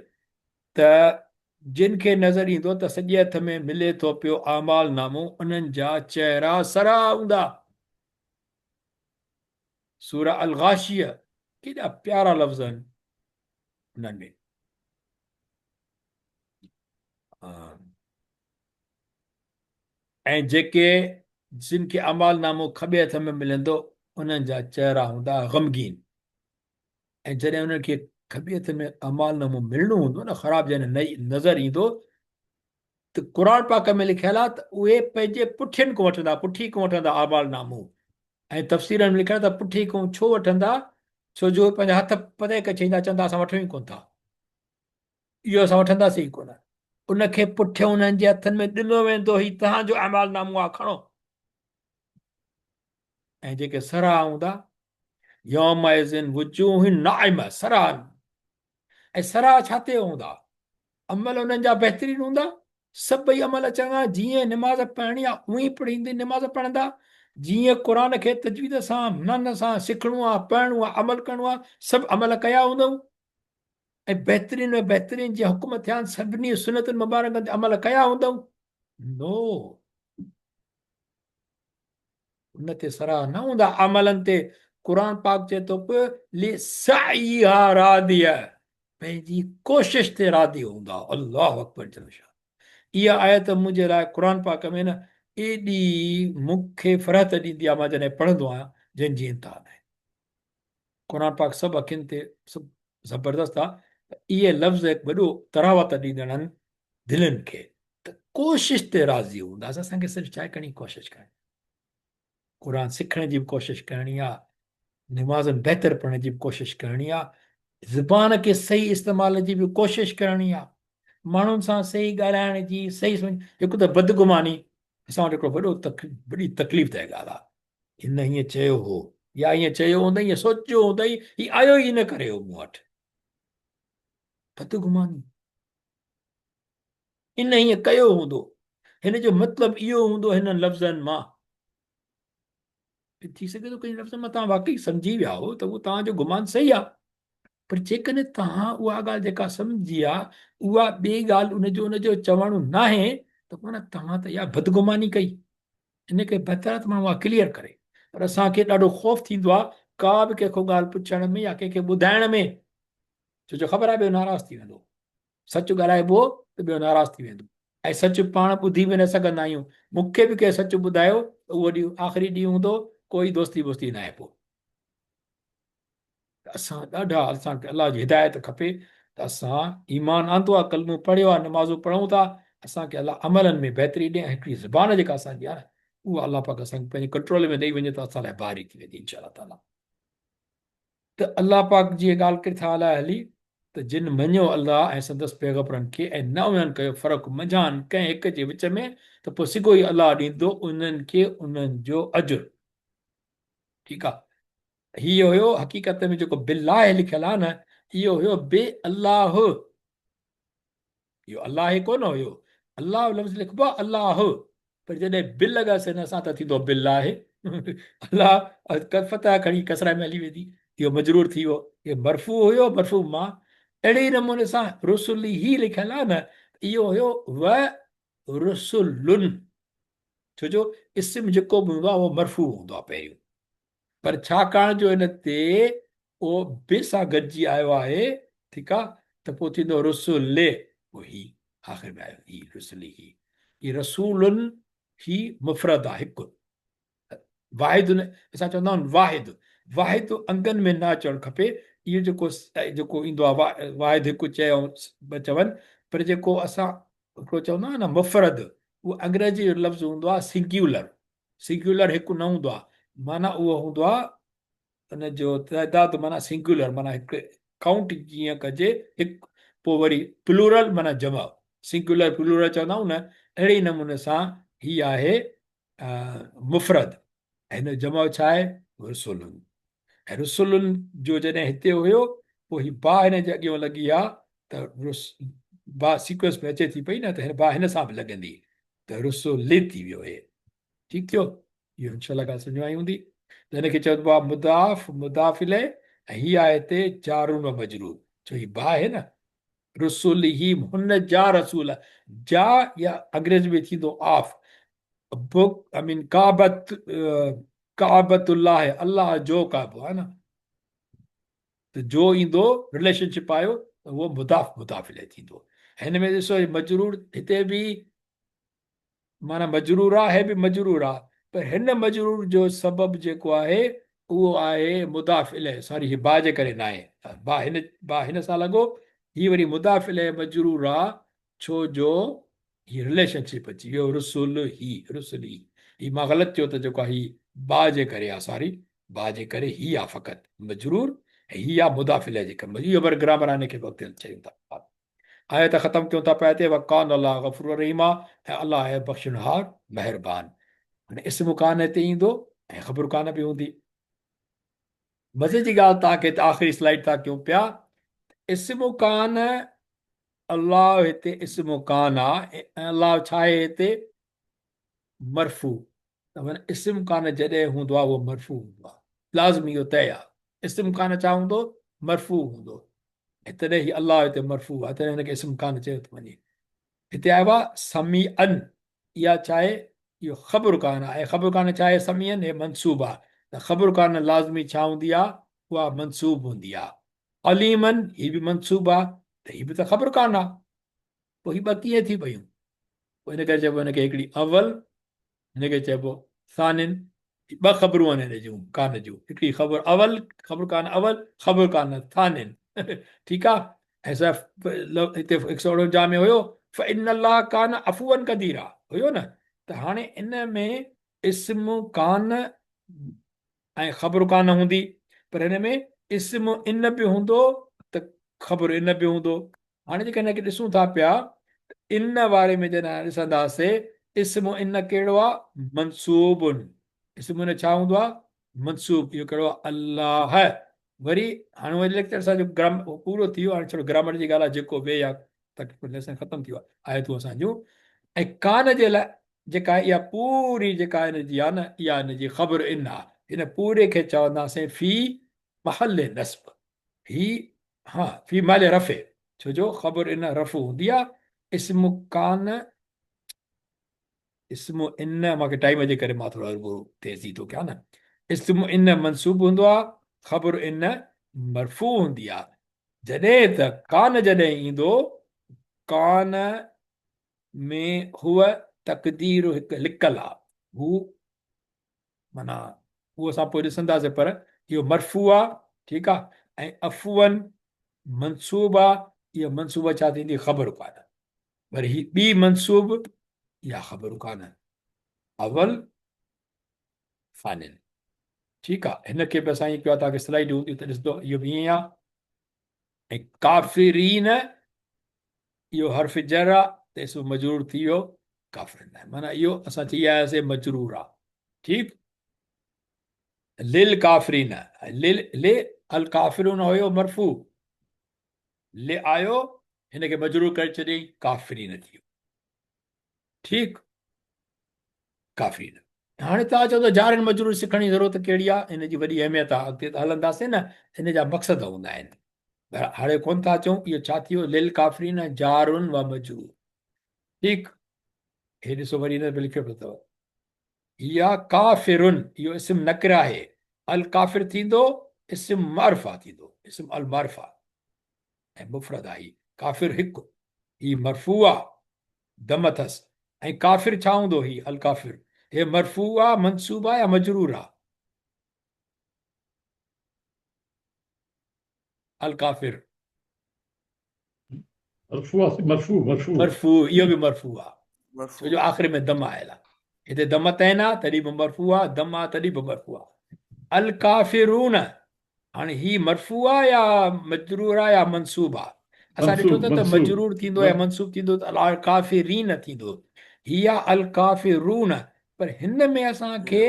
त जिन खे नज़र ईंदो त सॼे हथ में मिले थो पियो आमाल नामो, उन्हनि जा चहिरा सरा हूंदा। सूरा अल गाशिया, केॾा प्यारा लफ़्ज़ आहिनि उन्हनि में। ऐं जेके जिन खे अमाल नामो खॿे हथ में मिलंदो, उन्हनि जा चहिरा हूंदा ग़मगीन। ऐं जॾहिं उन्हनि खे खॿे हथ में अमाल नामो मिलणो हूंदो न, ख़राबु जॾहिं नज़र ईंदो, त क़ुर पाक में लिखियल आहे त उहे पंहिंजे पुठियुनि खां वठंदा, पुठी खां वठंदा अमाल नामो। ऐं तफ़सीरनि में लिखियल आहे त पुठी खां छो वठंदा? छो जो पंहिंजा हथ परे करे छॾींदा, चवंदा असां वठूं ई कोन था, इहो असां वठंदासीं ई कोन। उनखे पुठियों उन्हनि जे हथनि में ॾिनो वेंदो, ही तव्हांजो अमाल नामो आहे, खणो। ऐं जेके सरा हूंदा, यौमइज़िन वुजूहुन नाइमा, सरा। ऐं सरा छा ते हूंदा? अमल उन्हनि जा बहितरीन हूंदा। सभई अमल चङा, जीअं निमाज़ पढ़णी आहे उअं ई पढ़ींदी, निमाज़ पढ़ंदा। जीअं क़ुर खे तजवीद सां, मन सां सिखणो आहे, पढ़णो आहे, अमल करणो आहे, सभु अमल कया हूंदऊं। ऐं बहितरीन में बहितरीन जीअं हुकुम थिया आहिनि, सभिनी सुनतुनि मुबारकनि ते अमल कया हूंदऊं। नो, उन ते सरा न हूंदा अमलनि ते। क़ुर पाक चए थो पियो लिसाइहा रादिया, पंहिंजी कोशिश ते रादी हूंदा। अल्लाह अकबर जल। इहा आयत मुंहिंजे लाइ क़ुर पाक में न एॾी मूंखे फ़रहत ॾींदी आहे, मां जॾहिं पढ़ंदो आहियां, जंहिंजी इंतिहा नाहे। क़ुर पाक सभु अखियुनि ते सभु ज़बरदस्त आहे। इहे लफ़्ज़ हिकु वॾो तरावत ॾींदड़ आहिनि दिलनि खे। त कोशिशि ते राज़ी हूंदासीं। असांखे सिर्फ़ु छा करणी, कोशिशि करणी, क़ुर सिखण जी बि कोशिशि करणी आहे, निमाज़नि बहितर पढ़ण जी बि कोशिशि करणी आहे, ज़ुबान खे सही इस्तेमाल जी बि कोशिशि करणी आहे, माण्हुनि सां सही ॻाल्हाइण जी सही सम्झ। हिकु त बदगुमानी असां वटि हिकिड़ो वॾी तकलीफ़ तय ॻाल्हि आहे। हिन हीअं चयो हो या हीअं चयो हूंदई, हीअं सोचियो हूंदई, हीअ आयो ई न करे हो मूं वटि। बदगुमानी, इन हीअं कयो हूंदो, हिन जो मतिलबु इहो हूंदो हिन लफ़्ज़नि मां। थी सघे थो कई लफ़्ज़ मां तव्हां वाक़ई सम्झी विया हो त उहो तव्हांजो गुमान सही आहे, पर जेकॾहिं तव्हां उहा ॻाल्हि जेका सम्झी आहे उहा ॿी ॻाल्हि उनजो चवणो न आहे, त माना तव्हां त इहा बदगुमानी कई। इन खे बहितर आहे त मां उहा क्लियर करे। पर असांखे ॾाढो ख़ौफ़ थींदो आहे का बि कंहिंखो ॻाल्हि पुछण में या कंहिंखे ॿुधाइण में, छो जो ख़बर आहे ॿियो नाराज़ थी वेंदो। सच ॻाल्हाइबो त ॿियो नाराज़ थी वेंदो, ऐं सच पाण ॿुधी बि न सघंदा आहियूं। मूंखे बि कंहिं सच ॿुधायो त उहो ॾींहुं आख़िरी ॾींहुं हूंदो, कोई दोस्ती वोस्ती न आहे पोइ। असां ॾाढा, असांखे अलाह जी हिदायत खपे त असां ईमान आंदो आहे, कलमो पढ़ियो आहे, नमाज़ूं पढ़ूं था, असांखे अलाह अमलनि में बहितरी ॾिए। हिकिड़ी ज़बान जेका असांजी आहे उहा अलाह पाक असांखे पंहिंजे कंट्रोल में ॾेई वञे त असां लाइ भारी थी वेंदी इंशा अलाह ताला। त अलाह पाक जी ॻाल्हि किथां हलाए हली त जिन मञियो अलाह ऐं संदसि पैगंबरनि खे ऐं न उन्हनि कयो फ़र्क़ु मंझान कंहिं हिक जे विच में, त पोइ सिगो ई अलाह ॾींदो उन्हनि खे उन्हनि जो अजुर। ठीकु आहे। हीअ हुयो हक़ीक़त में जेको बिल्लाह लिखियलु आहे न, इहो हुयो बे अलाह। इहो अलाह कोन हुयो, अलाह लफ़्ज़ लिखबो आहे अलाह, पर जॾहिं बिल लॻासीं न असां त थींदो बिल्लाह। अलाह फतह खणी कसरा में हली वेंदी, इहो मजरूर थी वियो। इहो मरफ़ू हुयो, मरफ़ू मां। अहिड़े ई नमूने सां रुसुल ही लिखियलु आहे न, इहो हुयो व रुसुलुन, छो जो इस्म जेको बि हूंदो आहे उहो मरफ़ू हूंदो आहे पहिरियों, पर छाकाणि जो हिन ते उहो बि सां गॾिजी आयो आहे, ठीकु आहे, त पोइ थींदो रुसुल, पोइ ही आख़िर में आयो ही रुसुली ही रसूलुन ही मुफ़रद आहे हिकु। वाहिद असां चवंदा आहियूं वाहिद, वाहिद अंगनि में न अचणु खपे। इहो जेको ईंदो आहे वाहिद हिकु चयो ॿ चवनि, पर जेको असां हिकिड़ो चवंदा आहियूं न मुफ़रद, उहो अंग्रेजी जो लफ़्ज़ हूंदो आहे सिंग्युलर। सिंग्युलर हिकु न हूंदो आहे, माना उहो हूंदो आहे हुनजो तइदाद, माना सिंग्युलर माना हिकु काउंट जीअं कजे हिकु, पोइ वरी प्लूरल माना जमा। सिंग्युलर प्लूरल चवंदा आहियूं न, अहिड़े नमूने सां ही आहे मुफ़रद, ऐं हिन जो जमा छा आहे रुसुलुन। ऐं रुसुलुन जो जॾहिं हिते हुयो, पोइ ही बा हिन जे अॻियां लॻी आहे त बा सीक्वेंस में अचे थी पई न, त हिन बा हिन सां बि लॻंदी, त रुसुल थी वियो हे। ठीकु थियो, इहो इंशाअल्लाह ॻाल्हि सम्झ में आई हूंदी। त हिनखे चइबो आहे मुदाफ़, मुदाफ़ इलैह, ऐं हीअ आहे हिते जारुन व मजरूर, छो ही बा आहे न। रुसुल ही हुन जा रसूल, जा या अंग्रेज़ी में थींदो ऑफ बुक, आई मीन काबत, काबतुल्लाह है, अल्लाह जो काबो आहे न, त जो ईंदो रिलेशनशिप आयो त उहो मुदाफ़ मुदाफ़ इलैह थींदो। हिन में ॾिसो मजरूर हिते बि माना मजरूर आहे बि मजरूर आहे, पर हिन मजरूर जो सबबु जेको आहे उहो आहे मुदाफ़ इलैह, सॉरी हीअ बा जे करे न आहे, बा हिन सां लॻो, हीअ वरी मुदाफ़ इलैह मजरूर आहे, छो जो हीअ रिलेशनशिप अची वियो रुसुल ही मां ग़लति चयो त जेको आहे ही बा जे करे आहे, सॉरी बा जे करे ही आहे फ़क़ति मजरूर, ऐं ही आहे मुदाफ़ इलैह जे करे। इहो वरी ग्रामर आहे, हिनखे वक़्तु चयूं था। आयत ख़तमु कयूं था पिया हिते वकान अलाह गफ़ूर रहीम आहे, ऐं अलाह आहे बख़्शनहार महिरबान। हाणे इस्म कान हिते ईंदो ऐं ख़बर कान बि हूंदी। मज़े जी ॻाल्हि तव्हांखे आख़िरी स्लाइड था कयूं पिया, इस्म कान अलाह हिते इस्म कान आहे, ऐं अलाह छा आहे हिते मरफ़ू, त माना इस्म कान जॾहिं हूंदो आहे उहो मरफ़ू हूंदो आहे, लाज़मी इहो तय आहे। इस्म कान छा हूंदो, मरफ़ू हूंदो, ऐं तॾहिं ही अलाह हिते मरफ़ू आहे, तॾहिं हिनखे इस्म कान चयो थो वञे। हिते आयो आहे समी अन, इहा छा आहे, इहो ख़बर कान आहे, ऐं ख़बर कान छा आहे समीअन, हे मनसूब आहे, त ख़बर कान लाज़मी छा हूंदी आहे, उहा मनसूब हूंदी आहे। अलीमन हीअ बि मनसूब आहे, त हीअ बि त ख़बर कान आहे, पोइ हीअ ॿ कीअं थी पयूं, पोइ हिन करे चइबो हिनखे हिकिड़ी अवल, हिनखे चइबो सानिन, ॿ ख़बरूं आहिनि हिन जूं कान जूं, हिकिड़ी ख़बर अवल, ख़बर कान थानिन ठीकु आहे। ऐं हिते 158 में हुयो फ़इन अल्लाह कान अफ़ूअन क़दीरा हुयो न, त हाणे इन में इस्म कान ऐं ख़बर कान हूंदी, पर हिन में इस्म इन बि हूंदो त ख़बर इन बि हूंदो। हाणे जेके हिनखे ॾिसूं था पिया, इन वारे में जॾहिं ॾिसंदासीं इस्म इन कहिड़ो आहे, मनसूबुन। इस्म इन छा हूंदो आहे, मनसूब। इहो कहिड़ो आहे, अल्लाह। वरी हाणे वरी लेक्चर असांजो पूरो थी वियो, हाणे छो ग्रामर जी ॻाल्हि आहे, जेको वे या तक लेसन ख़तमु थी वियो आहे, आयतूं असांजूं। ऐं कान जे लाइ जेका इहा पूरी जेका हिनजी आहे न, इहा हिनजी ख़बर इन आहे। हिन पूरे खे चवंदासीं फ़ी महल नस्ब। ही हा फ़ी महल रफ़े, छो जो ख़बर इन रफ़ हूंदी आहे। इस्म कान, इस्म इन, मूंखे टाइम जे करे मां थोरो तेज़ी थो कयां न। इस्म इन मनसूब हूंदो आहे, ख़बर इन मरफ़ू हूंदी आहे। जॾहिं त कान जॾहिं ईंदो, कान में हुअ तक़दीर हिकु लिकल आहे, हू माना उहो असां पोइ ॾिसंदासीं, पर इहो मरफ़ू आहे, ठीकु आहे। ऐं अफ़ूअन मनसूब आहे, इहा मनसूब छा थींदी, ख़बर कान। वरी ही ॿी मनसूब, इहा ख़बर कान, अवल फानिन, ठीकु आहे। हिनखे बि असां ईअं कयो आहे, तव्हांखे स्लाइड हूंदियूं त ॾिसंदो, इहो बि ईअं आहे। ऐं काफ़िरीन, इहो हर्फ़ जर आहे, त इस्म मजरूर थी वियो काफ़िरीन, माना इहो असां चई आयासीं मजरूर आहे, ठीकु। लिल काफ़िरीन, ले अल काफ़िरून हुयो मरफ़ू, ले आयो, हिनखे मजरूर करे छॾियईं, काफ़िरीन थी वियो, ठीकु, काफ़िरीन। हाणे तव्हां चओ त जारनि मजरूर सिखण जी ज़रूरत कहिड़ी आहे, हिनजी वॾी अहमियत आहे, अॻिते त हलंदासीं न, हिन जा मक़सद हूंदा आहिनि। पर हाणे कोन था अचूं, इहो छा थी वियो, लिल काफ़िरीन जारुन व मजरूर, ठीकु। हे ॾिसो वरी हिन में लिखियो पियो अथव, या काफ़िरुन, इहो इस्म नकिरा आहे। अल काफ़िर थींदो इस्म मारिफ़ा थींदो, इस्म अल मारिफ़ा ऐं मुफ़रद आहे। काफ़िर हिकु, ही मरफ़ू आहे, दम अथसि। ऐं काफ़िर छा हूंदो, ही अल काफ़िर, हे मरफ़ू आहे, मनसूब आहे या मजरूर आहे, अल काफ़िर मरफ़ू, इहो बि मरफ़ू आहे, छो जो आख़िर में दम आयल आहे। हिते दम तैन आहे तॾहिं बि मरफ़ू आहे, दम आहे तॾहिं बि मरफ़ू आहे। अल काफ़िरून, हाणे ही मरफ़ू आहे या मजरूर आहे या मनसूब आहे। असां ॾिठो त मजरूर थींदो या मनसूब थींदो त अल काफ़िरीन थींदो, ही आहे अल काफ़िरून। पर हिन में असांखे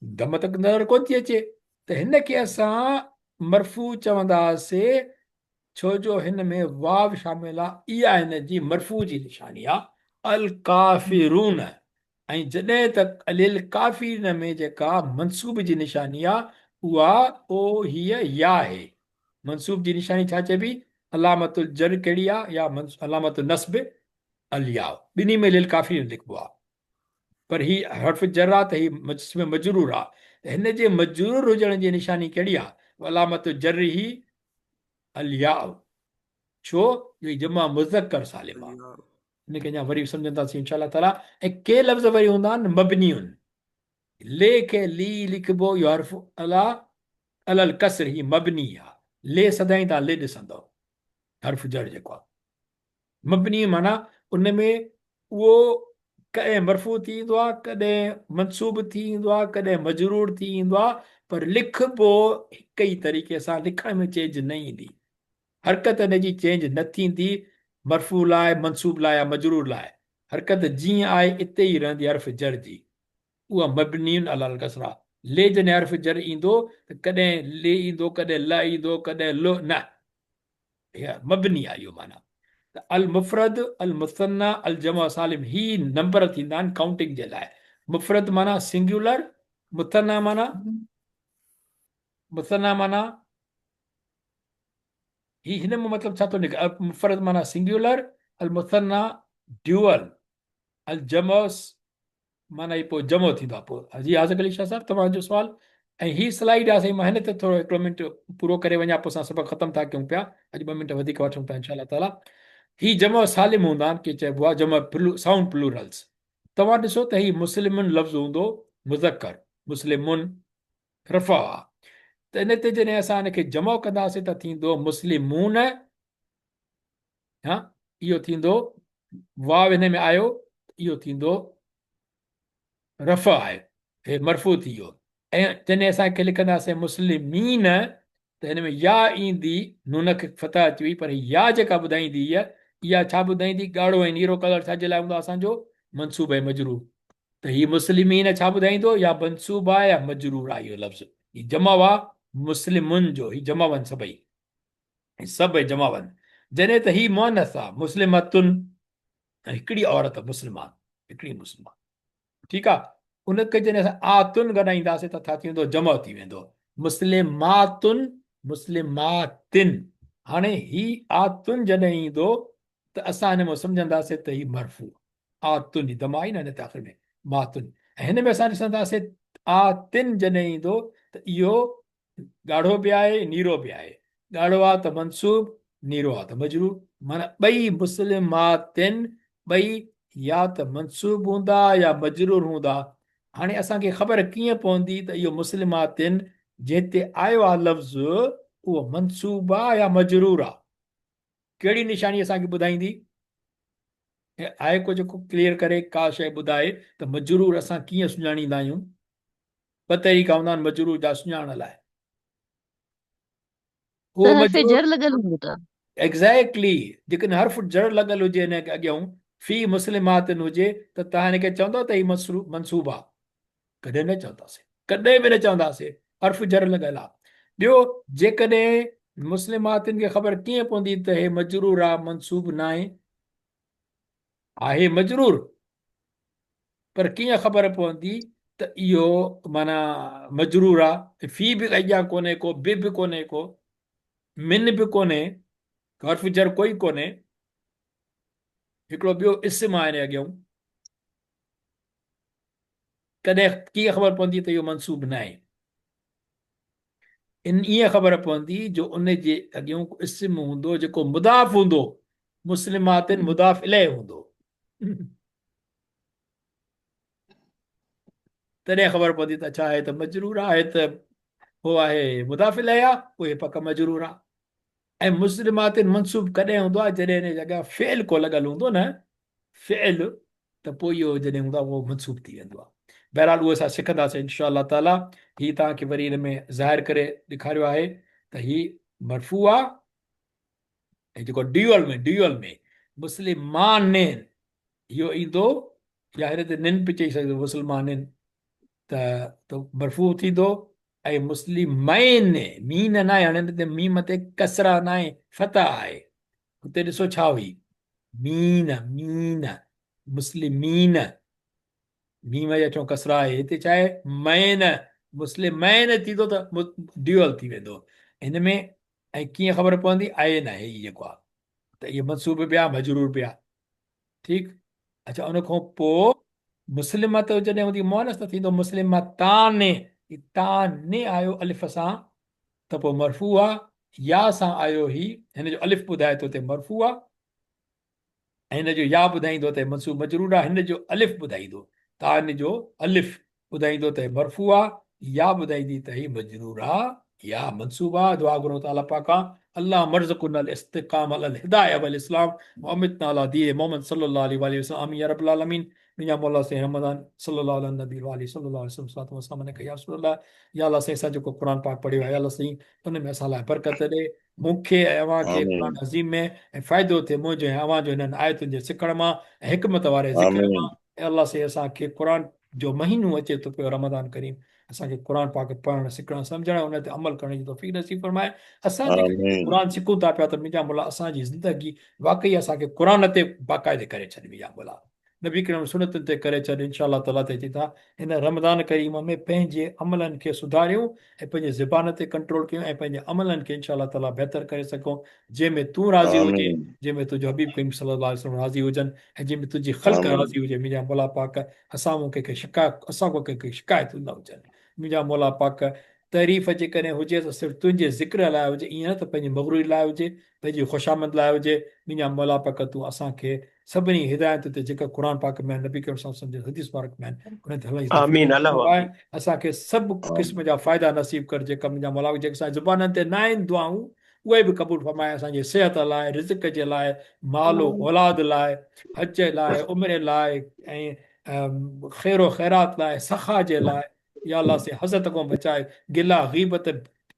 दम तक नज़र कोन थी अचे, त हिनखे असां मरफ़ू चवंदासीं, छो जो हिन में वाव शामिल आहे, इहा हिन जी मरफ़ू जी निशानी आहे, अल काफ़िरून। ऐं जॾहिं त लिल काफ़िरीन में जेका मनसूब जी निशानी आहे, उहा ओ हीअ या आहे। मनसूब जी निशानी छा चइबी, अलामतुल जर कहिड़ी आहे, या अलामतुल नस्ब अल या, ॿिन्ही में लिल काफ़िरीन लिखिबो आहे। पर ही हर्फ़ जर आहे त ही मजरूर आहे, त हिन जे मजरूर हुजण जी निशानी कहिड़ी आहे, अलामतुल जर ही अल या, छो जो जमा मुज़क्कर सालिम आहे। हिनखे अञा वरी सम्झंदासीं इंशा अल्लाह ताला। ऐं के लफ़्ज़ वरी हूंदा आहिनि मबनियुनि, ले खे ली लिखिबो, इहो हर्फ़ अला अलल कसर, ही मबनी आहे। ले सदाईं तव्हां ले ॾिसंदव, हर्फ़ जर जेको आहे मबनी, माना उन में उहो कॾहिं मरफ़ू थी ईंदो आहे, कॾहिं मनसूब थी ईंदो आहे, कॾहिं मजरूर थी ईंदो आहे, पर लिखिबो हिक ई तरीक़े सां, लिखण में चेंज न ईंदी, हरकत हिनजी चेंज न थींदी, मरफ़ू लाइ, मनसूब लाइ या मजरूर लाइ, हरकत जीअं आहे इते ई रहंदी हर्फ़ जर जी, उहा मबनियुनि अलल कसरा। ले जॾहिं हर्फ़ जर ईंदो त कॾहिं ले ईंदो, कॾहिं ल ईंदो, कॾहिं लो न, मबनी आहे इहो माना। त अल मुफ़रद, अल मुसन्ना, अल जमा सालिम, ही नंबर थींदा आहिनि काउंटिंग जे लाइ। मुफ़रद माना सिंगुलर, मुसन्ना माना ही, हिन में मतिलबु छा थो निकिरे, मुफ़रद माना सिंगुलर, अल मुसन्ना ड्यूअल, अल जमोस माना ही पोइ जमो थींदो आहे। पोइ जी हाज़िर अली शाह साहब तव्हांजो सुवालु, ऐं ही स्लाइड आहे साईं, मां हिन ते थोरो हिकिड़ो मिंट पूरो करे वञा, पोइ असां सबक़ु ख़तमु था कयूं पिया, अॼु 2 मिंट वधीक वठूं था इंशा अल्लाह ताला। ही जमो सालिम हूंदा आहिनि, के चइबो आहे जमो साउंड प्लूरल्स। तव्हां ॾिसो त ही मुस्लिमनि लफ़्ज़ हूंदो मुज़क्कर, मुस्लिमुन रफ़ा त इन ते जॾहिं असां हिनखे जमो कंदासीं त थींदो मुस्लिमून हा इहो थींदो वाव हिन में आयो इहो थींदो रफ़ आहे हे मरफ़ू थी वियो ऐं जॾहिं असांखे लिखंदासीं मुस्लिमीन त हिन में या ईंदी नून खे फतह अची वई पर या जेका ॿुधाईंदी इहा छा ॿुधाईंदी ॻाढ़ो ऐं नीरो कलर छाजे लाइ हूंदो आहे असांजो मनसूब ऐं मजरूर त हीअ मुस्लिमीन छा ॿुधाईंदो या मनसूब आहे या मजरूर आहे इहो लफ़्ज़ हीउ जमा आहे मुस्लिमुनि जो हीउ जमावन सभई सभई जमावन जॾहिं त हीउ मोनस आहे मुस्लिमतुन हिकिड़ी औरत मुस्लिमान हिकिड़ी मुस्लिमान ठीकु आहे उनखे जॾहिं असां आतुन ॻाल्हाईंदासीं त छा थींदो जमा थी वेंदो मुस्लिमातुन मुस्लिमातिन हाणे ही आतुन जॾहिं ईंदो त असां हिन में सम्झंदासीं त हीउ मरफ़ू आतुन जी दमा आई न हिन ते आख़िर में मातुन ऐं हिन में असां ॾिसंदासीं आतिन जॾहिं ईंदो त इहो ॻाढ़ो बि आहे नीरो बि आहे ॻाढ़ो आहे त मनसूब नीरो आहे त मजरूर माना ॿई मुस्लिमातिन ॿई या त मनसूब हूंदा या मजरूर हूंदा हाणे असांखे ख़बर कीअं पवंदी त इहो मुस्लिमातिन जंहिं ते आयो आहे लफ़्ज़ उहो मनसूब आहे या मजरूर आहे कहिड़ी निशानी असांखे ॿुधाईंदी आहे को जेको क्लियर करे का शइ ॿुधाए त मजरूर असां कीअं सुञाणींदा आहियूं ॿ तरीक़ा हूंदा आहिनि मजरूर जा सुञाणण लाइ त उहो हर्फ़े मजरूर जर लॻल हूंदो त एग्ज़ैक्टली जेकॾहिं हर्फ़ जड़ लॻल हुजे हिन अॻियां फी मुस्लिमातिन हुजे त तव्हां हिनखे चवंदव त हीउ मनसूब आहे कॾहिं न चवंदासीं कॾहिं बि न चवंदासीं हर्फ़ जड़ लॻल आहे ॿियो जेकॾहिं मुस्लिमातिन खे ख़बर कीअं पवंदी त हे मजरूर आहे मनसूब न आहे मजरूर पर कीअं ख़बर पवंदी त इहो माना मजरूर आहे फी बि अॻियां कोन्हे को बि कोन्हे को मिन बि कोन्हे हर्फ़ जर कोई कोन्हे हिकिड़ो ॿियो इस्म आहे हिन अॻियां कॾहिं कीअं ख़बर पवंदी त इहो मनसूब न आहे ईअं ख़बर पवंदी जो उन जे अॻियां इस्म हूंदो जेको मुदाफ़ हूंदो मुस्लिमातिन मुदाफ़ इलैहि हूंदो तॾहिं ख़बर पवंदी त छा आहे त मजरूर आहे त उहो आहे मुदाफ़ इलैहि आहे उहे पक मजरूर आहे ऐं मुस्लिमातिन मनसूब कॾहिं हूंदो आहे जॾहिं हिन जॻह फ़ेल को लॻल हूंदो न फ़ेल त पोइ इहो जॾहिं हूंदो आहे उहो मनसूब थी वेंदो आहे बहरहाल उहो असां सिखंदासीं इनशा अल्लाह ताला हीअ तव्हांखे वरी हिन में ज़ाहिर करे ॾेखारियो आहे त हीअ मरफ़ू आहे ऐं जेको ड्यूअल में मुस्लिमान इहो ईंदो या हिन ते निन बि चई सघंदो मुस्लमानिन त मरफ़ू थींदो ऐं मुस्लिमैन मीन न आहे हाणे हिन ते मीम ते कसरा न आहे फतह आहे हुते ॾिसो छा हुई मीन मीन मुस्लिमीन मीम जा चऊं कसरा आहे हिते छा आहे मैन मुस्लिमैन थींदो त ड्यूअल थी वेंदो हिन में ऐं कीअं ख़बर पवंदी आहे न आहे इहो जेको आहे त इहो मनसूब बि आहे मजरूर बि आहे ठीकु अच्छा उन खां पोइ मुस्लिमत जॾहिं हूंदी मोनस त थींदो मुस्लिमतान तान आयो अलिफ़ सां त पोइ मरफ़ू आहे या सां आयो ही हिन जो अलिफ़ ॿुधाए थो त मरफ़ू आहे ऐं हिन जो या ॿुधाईंदो त मनसूब मजरूर आहे हिन जो अलिफ़ ॿुधाईंदो तान जो अलिफ़ ॿुधाईंदो त मरफ़ू आहे या ॿुधाईंदी त ही मजरूर आहे या मनसूब आहे दुआ घुरो ताला पाका अल्लाह मर्ज़कुन अल इस्तिक़ाम अल हिदायह वल इस्लाम व अमितना अला दीन मोहम्मद सल्लल्लाहु अलैहि वसल्लम आमीन या रब्बल आलमीन मिया मौला से रमज़ान सल्लल्लाहु अलैहि नबी व अलैहि सल्लल्लाहु अलैहि वसल्लम सामने ने कया रसूल अल्लाह या अल्लाह से असां जेको क़ुर पाक पढ़ियो आहे या अल्लाह सही उन में असां लाइ बरकत ॾे मूंखे ऐं अव्हांखे क़ुर आमीन अज़ीम में ऐं फ़ाइदो थिए मुंहिंजो ऐं अव्हांजो हिननि आयतुनि जे सिखण मां ऐं हिकमत वारे ज़िक्र मां आमीन ऐं अल्लाह से असांखे क़ुर जो महीनो अचे थो पियो रमज़ान करीम असांखे क़ुर पाक पढ़णु सिखणु सम्झणु उन ते अमल करण जी तौफ़ीक़ नसीब फरमाए असां जेके आमीन क़ुर सिखूं था पिया त मुंहिंजा मुला असांजी ज़िंदगी वाक़ई असांखे क़ुर ते बाक़ाइदे करे छॾ मुंहिंजा मुला नबी करीम सुनतुनि ते करे छॾ इंशा अल्लाह ताला ते था हिन रमज़ान करीम में पंहिंजे अमलनि खे सुधारियूं ऐं पंहिंजे ज़बान ते कंट्रोल कयूं ऐं पंहिंजे अमलनि खे इंशा अल्लाह ताला बहितर करे सघूं जंहिंमें तूं राज़ी हुजे आमीन जंहिंमें तुंहिंजो हबीब करीम सल्लल्लाहु अलैहि वसल्लम राज़ी हुजनि ऐं जंहिंमें तुंहिंजी ख़ल्क़ आमीन राज़ी हुजे मुंहिंजा मौला पाक असां को कंहिंखे शिकायत न हुजनि मुंहिंजा मौला पाक तारीफ़ जेकॾहिं हुजे त सिर्फ़ु तुंहिंजे ज़िक्र लाइ हुजे, ईअं न त पंहिंजी मग़रूरी लाइ हुजे, पंहिंजी ख़ुशामद लाइ हुजे। मुंहिंजा मौला पाक तूं असांखे सभिनी हिदायत ते जेका क़ुर पाक में आहिनि, नबी करीम सल्लल्लाहु अलैहि वसल्लम जे हदीस पाक में आहिनि, उन ते हलण जी तौफ़ीक़ आमीन अता अल्लाह फरमाए। आमीन असांखे सभु क़िस्म जा फ़ाइदा नसीब कर, जेका मुंहिंजा मौला जेके असांजे ज़ुबाननि ते न आहिनि दुआऊं, उहे बि क़बूल फरमाए। असांजी सिहत लाइ, रिज़्क़ जे लाइ, मालो औलाद लाइ, हज लाइ, उमिरि लाइ, ऐं ख़ैरो ख़ैरात लाइ, सखा जे लाइ। या अल्लाह से हसद खां बचाए, गिला ग़ीबत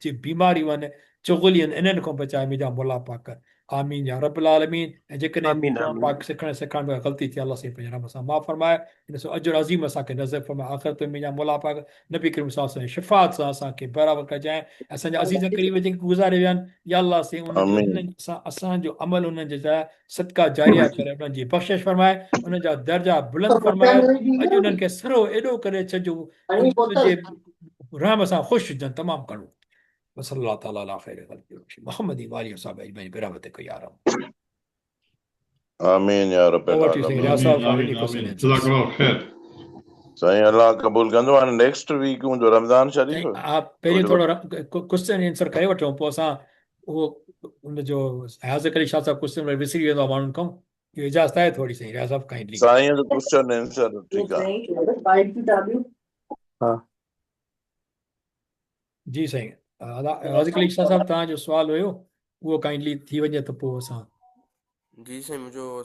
जी बीमारियूं आहिनि, चुगली आहिनि, इन्हनि खां बचाए मुंहिंजा मौला पाक। आमीन या रब्बुल आलमीन। ऐं जेकॾहिं आमीन क़ुर आमीन पाक सिखण में ग़लती थी, अल्लाह से पंहिंजे रब सां माफ़ फरमाए, इन सो अजुर अज़ीम असांखे नज़र फरमाए। आख़िरत में मुंहिंजा मौला पाक नबी करीम सल्लल्लाहु अलैहि वसल्लम शिफ़ात सां असांखे बराबरि कजाए। असांजा अज़ीज़ करीब जेके गुज़ारे विया आहिनि, या अल्लाह से उन्हनि जो आमीन हिननि सां असांजो अमल उन्हनि जे लाइ सदका जारिया करे उन्हनि जी बख़्शिश फरमाए, उन्हनि जा दर्जा बुलंद फरमाए। अॼु उन्हनि खे सरो एॾो करे छॾियो, तुंहिंजे रहम सां ख़ुशि हुजनि तमामु घणो। वसल्लल्लाहु तआला अला ख़ैरि ख़ल्क़ि मुहम्मद व आलिहि वसहबिहि अजमईन बिरहमतिक या रब। आमीन या rubble Over to you, Sayyid आलमीन। Asaf, for आमीन any question आमीन and answers. जज़ाकल्लाह ख़ैर। साईं अलाह क़बूल कंदो। हाणे नेक्स्ट वीक हूंदो रमज़ान शरीफ़, साईं, आप तो पहिरीं जो थोरो क्वेश्चन आंसर करे वठूं, पोइ असां उहो उनजो हाज़िर अली शाह साहिबु क्वेश्चन विसरी वेंदो आहे माण्हुनि खां। इहो इजाज़त आहे थोरी साईं रियाज़ साहिबु काइंडली। साईं जो क्वेश्चन आंसर ठीकु आहे। जी साईं, हाज़िर अली शाह साहिबु तव्हांजो सुवालु हुयो, उहो काइंडली थी वञे त पोइ असां जी साईं, मुंहिंजो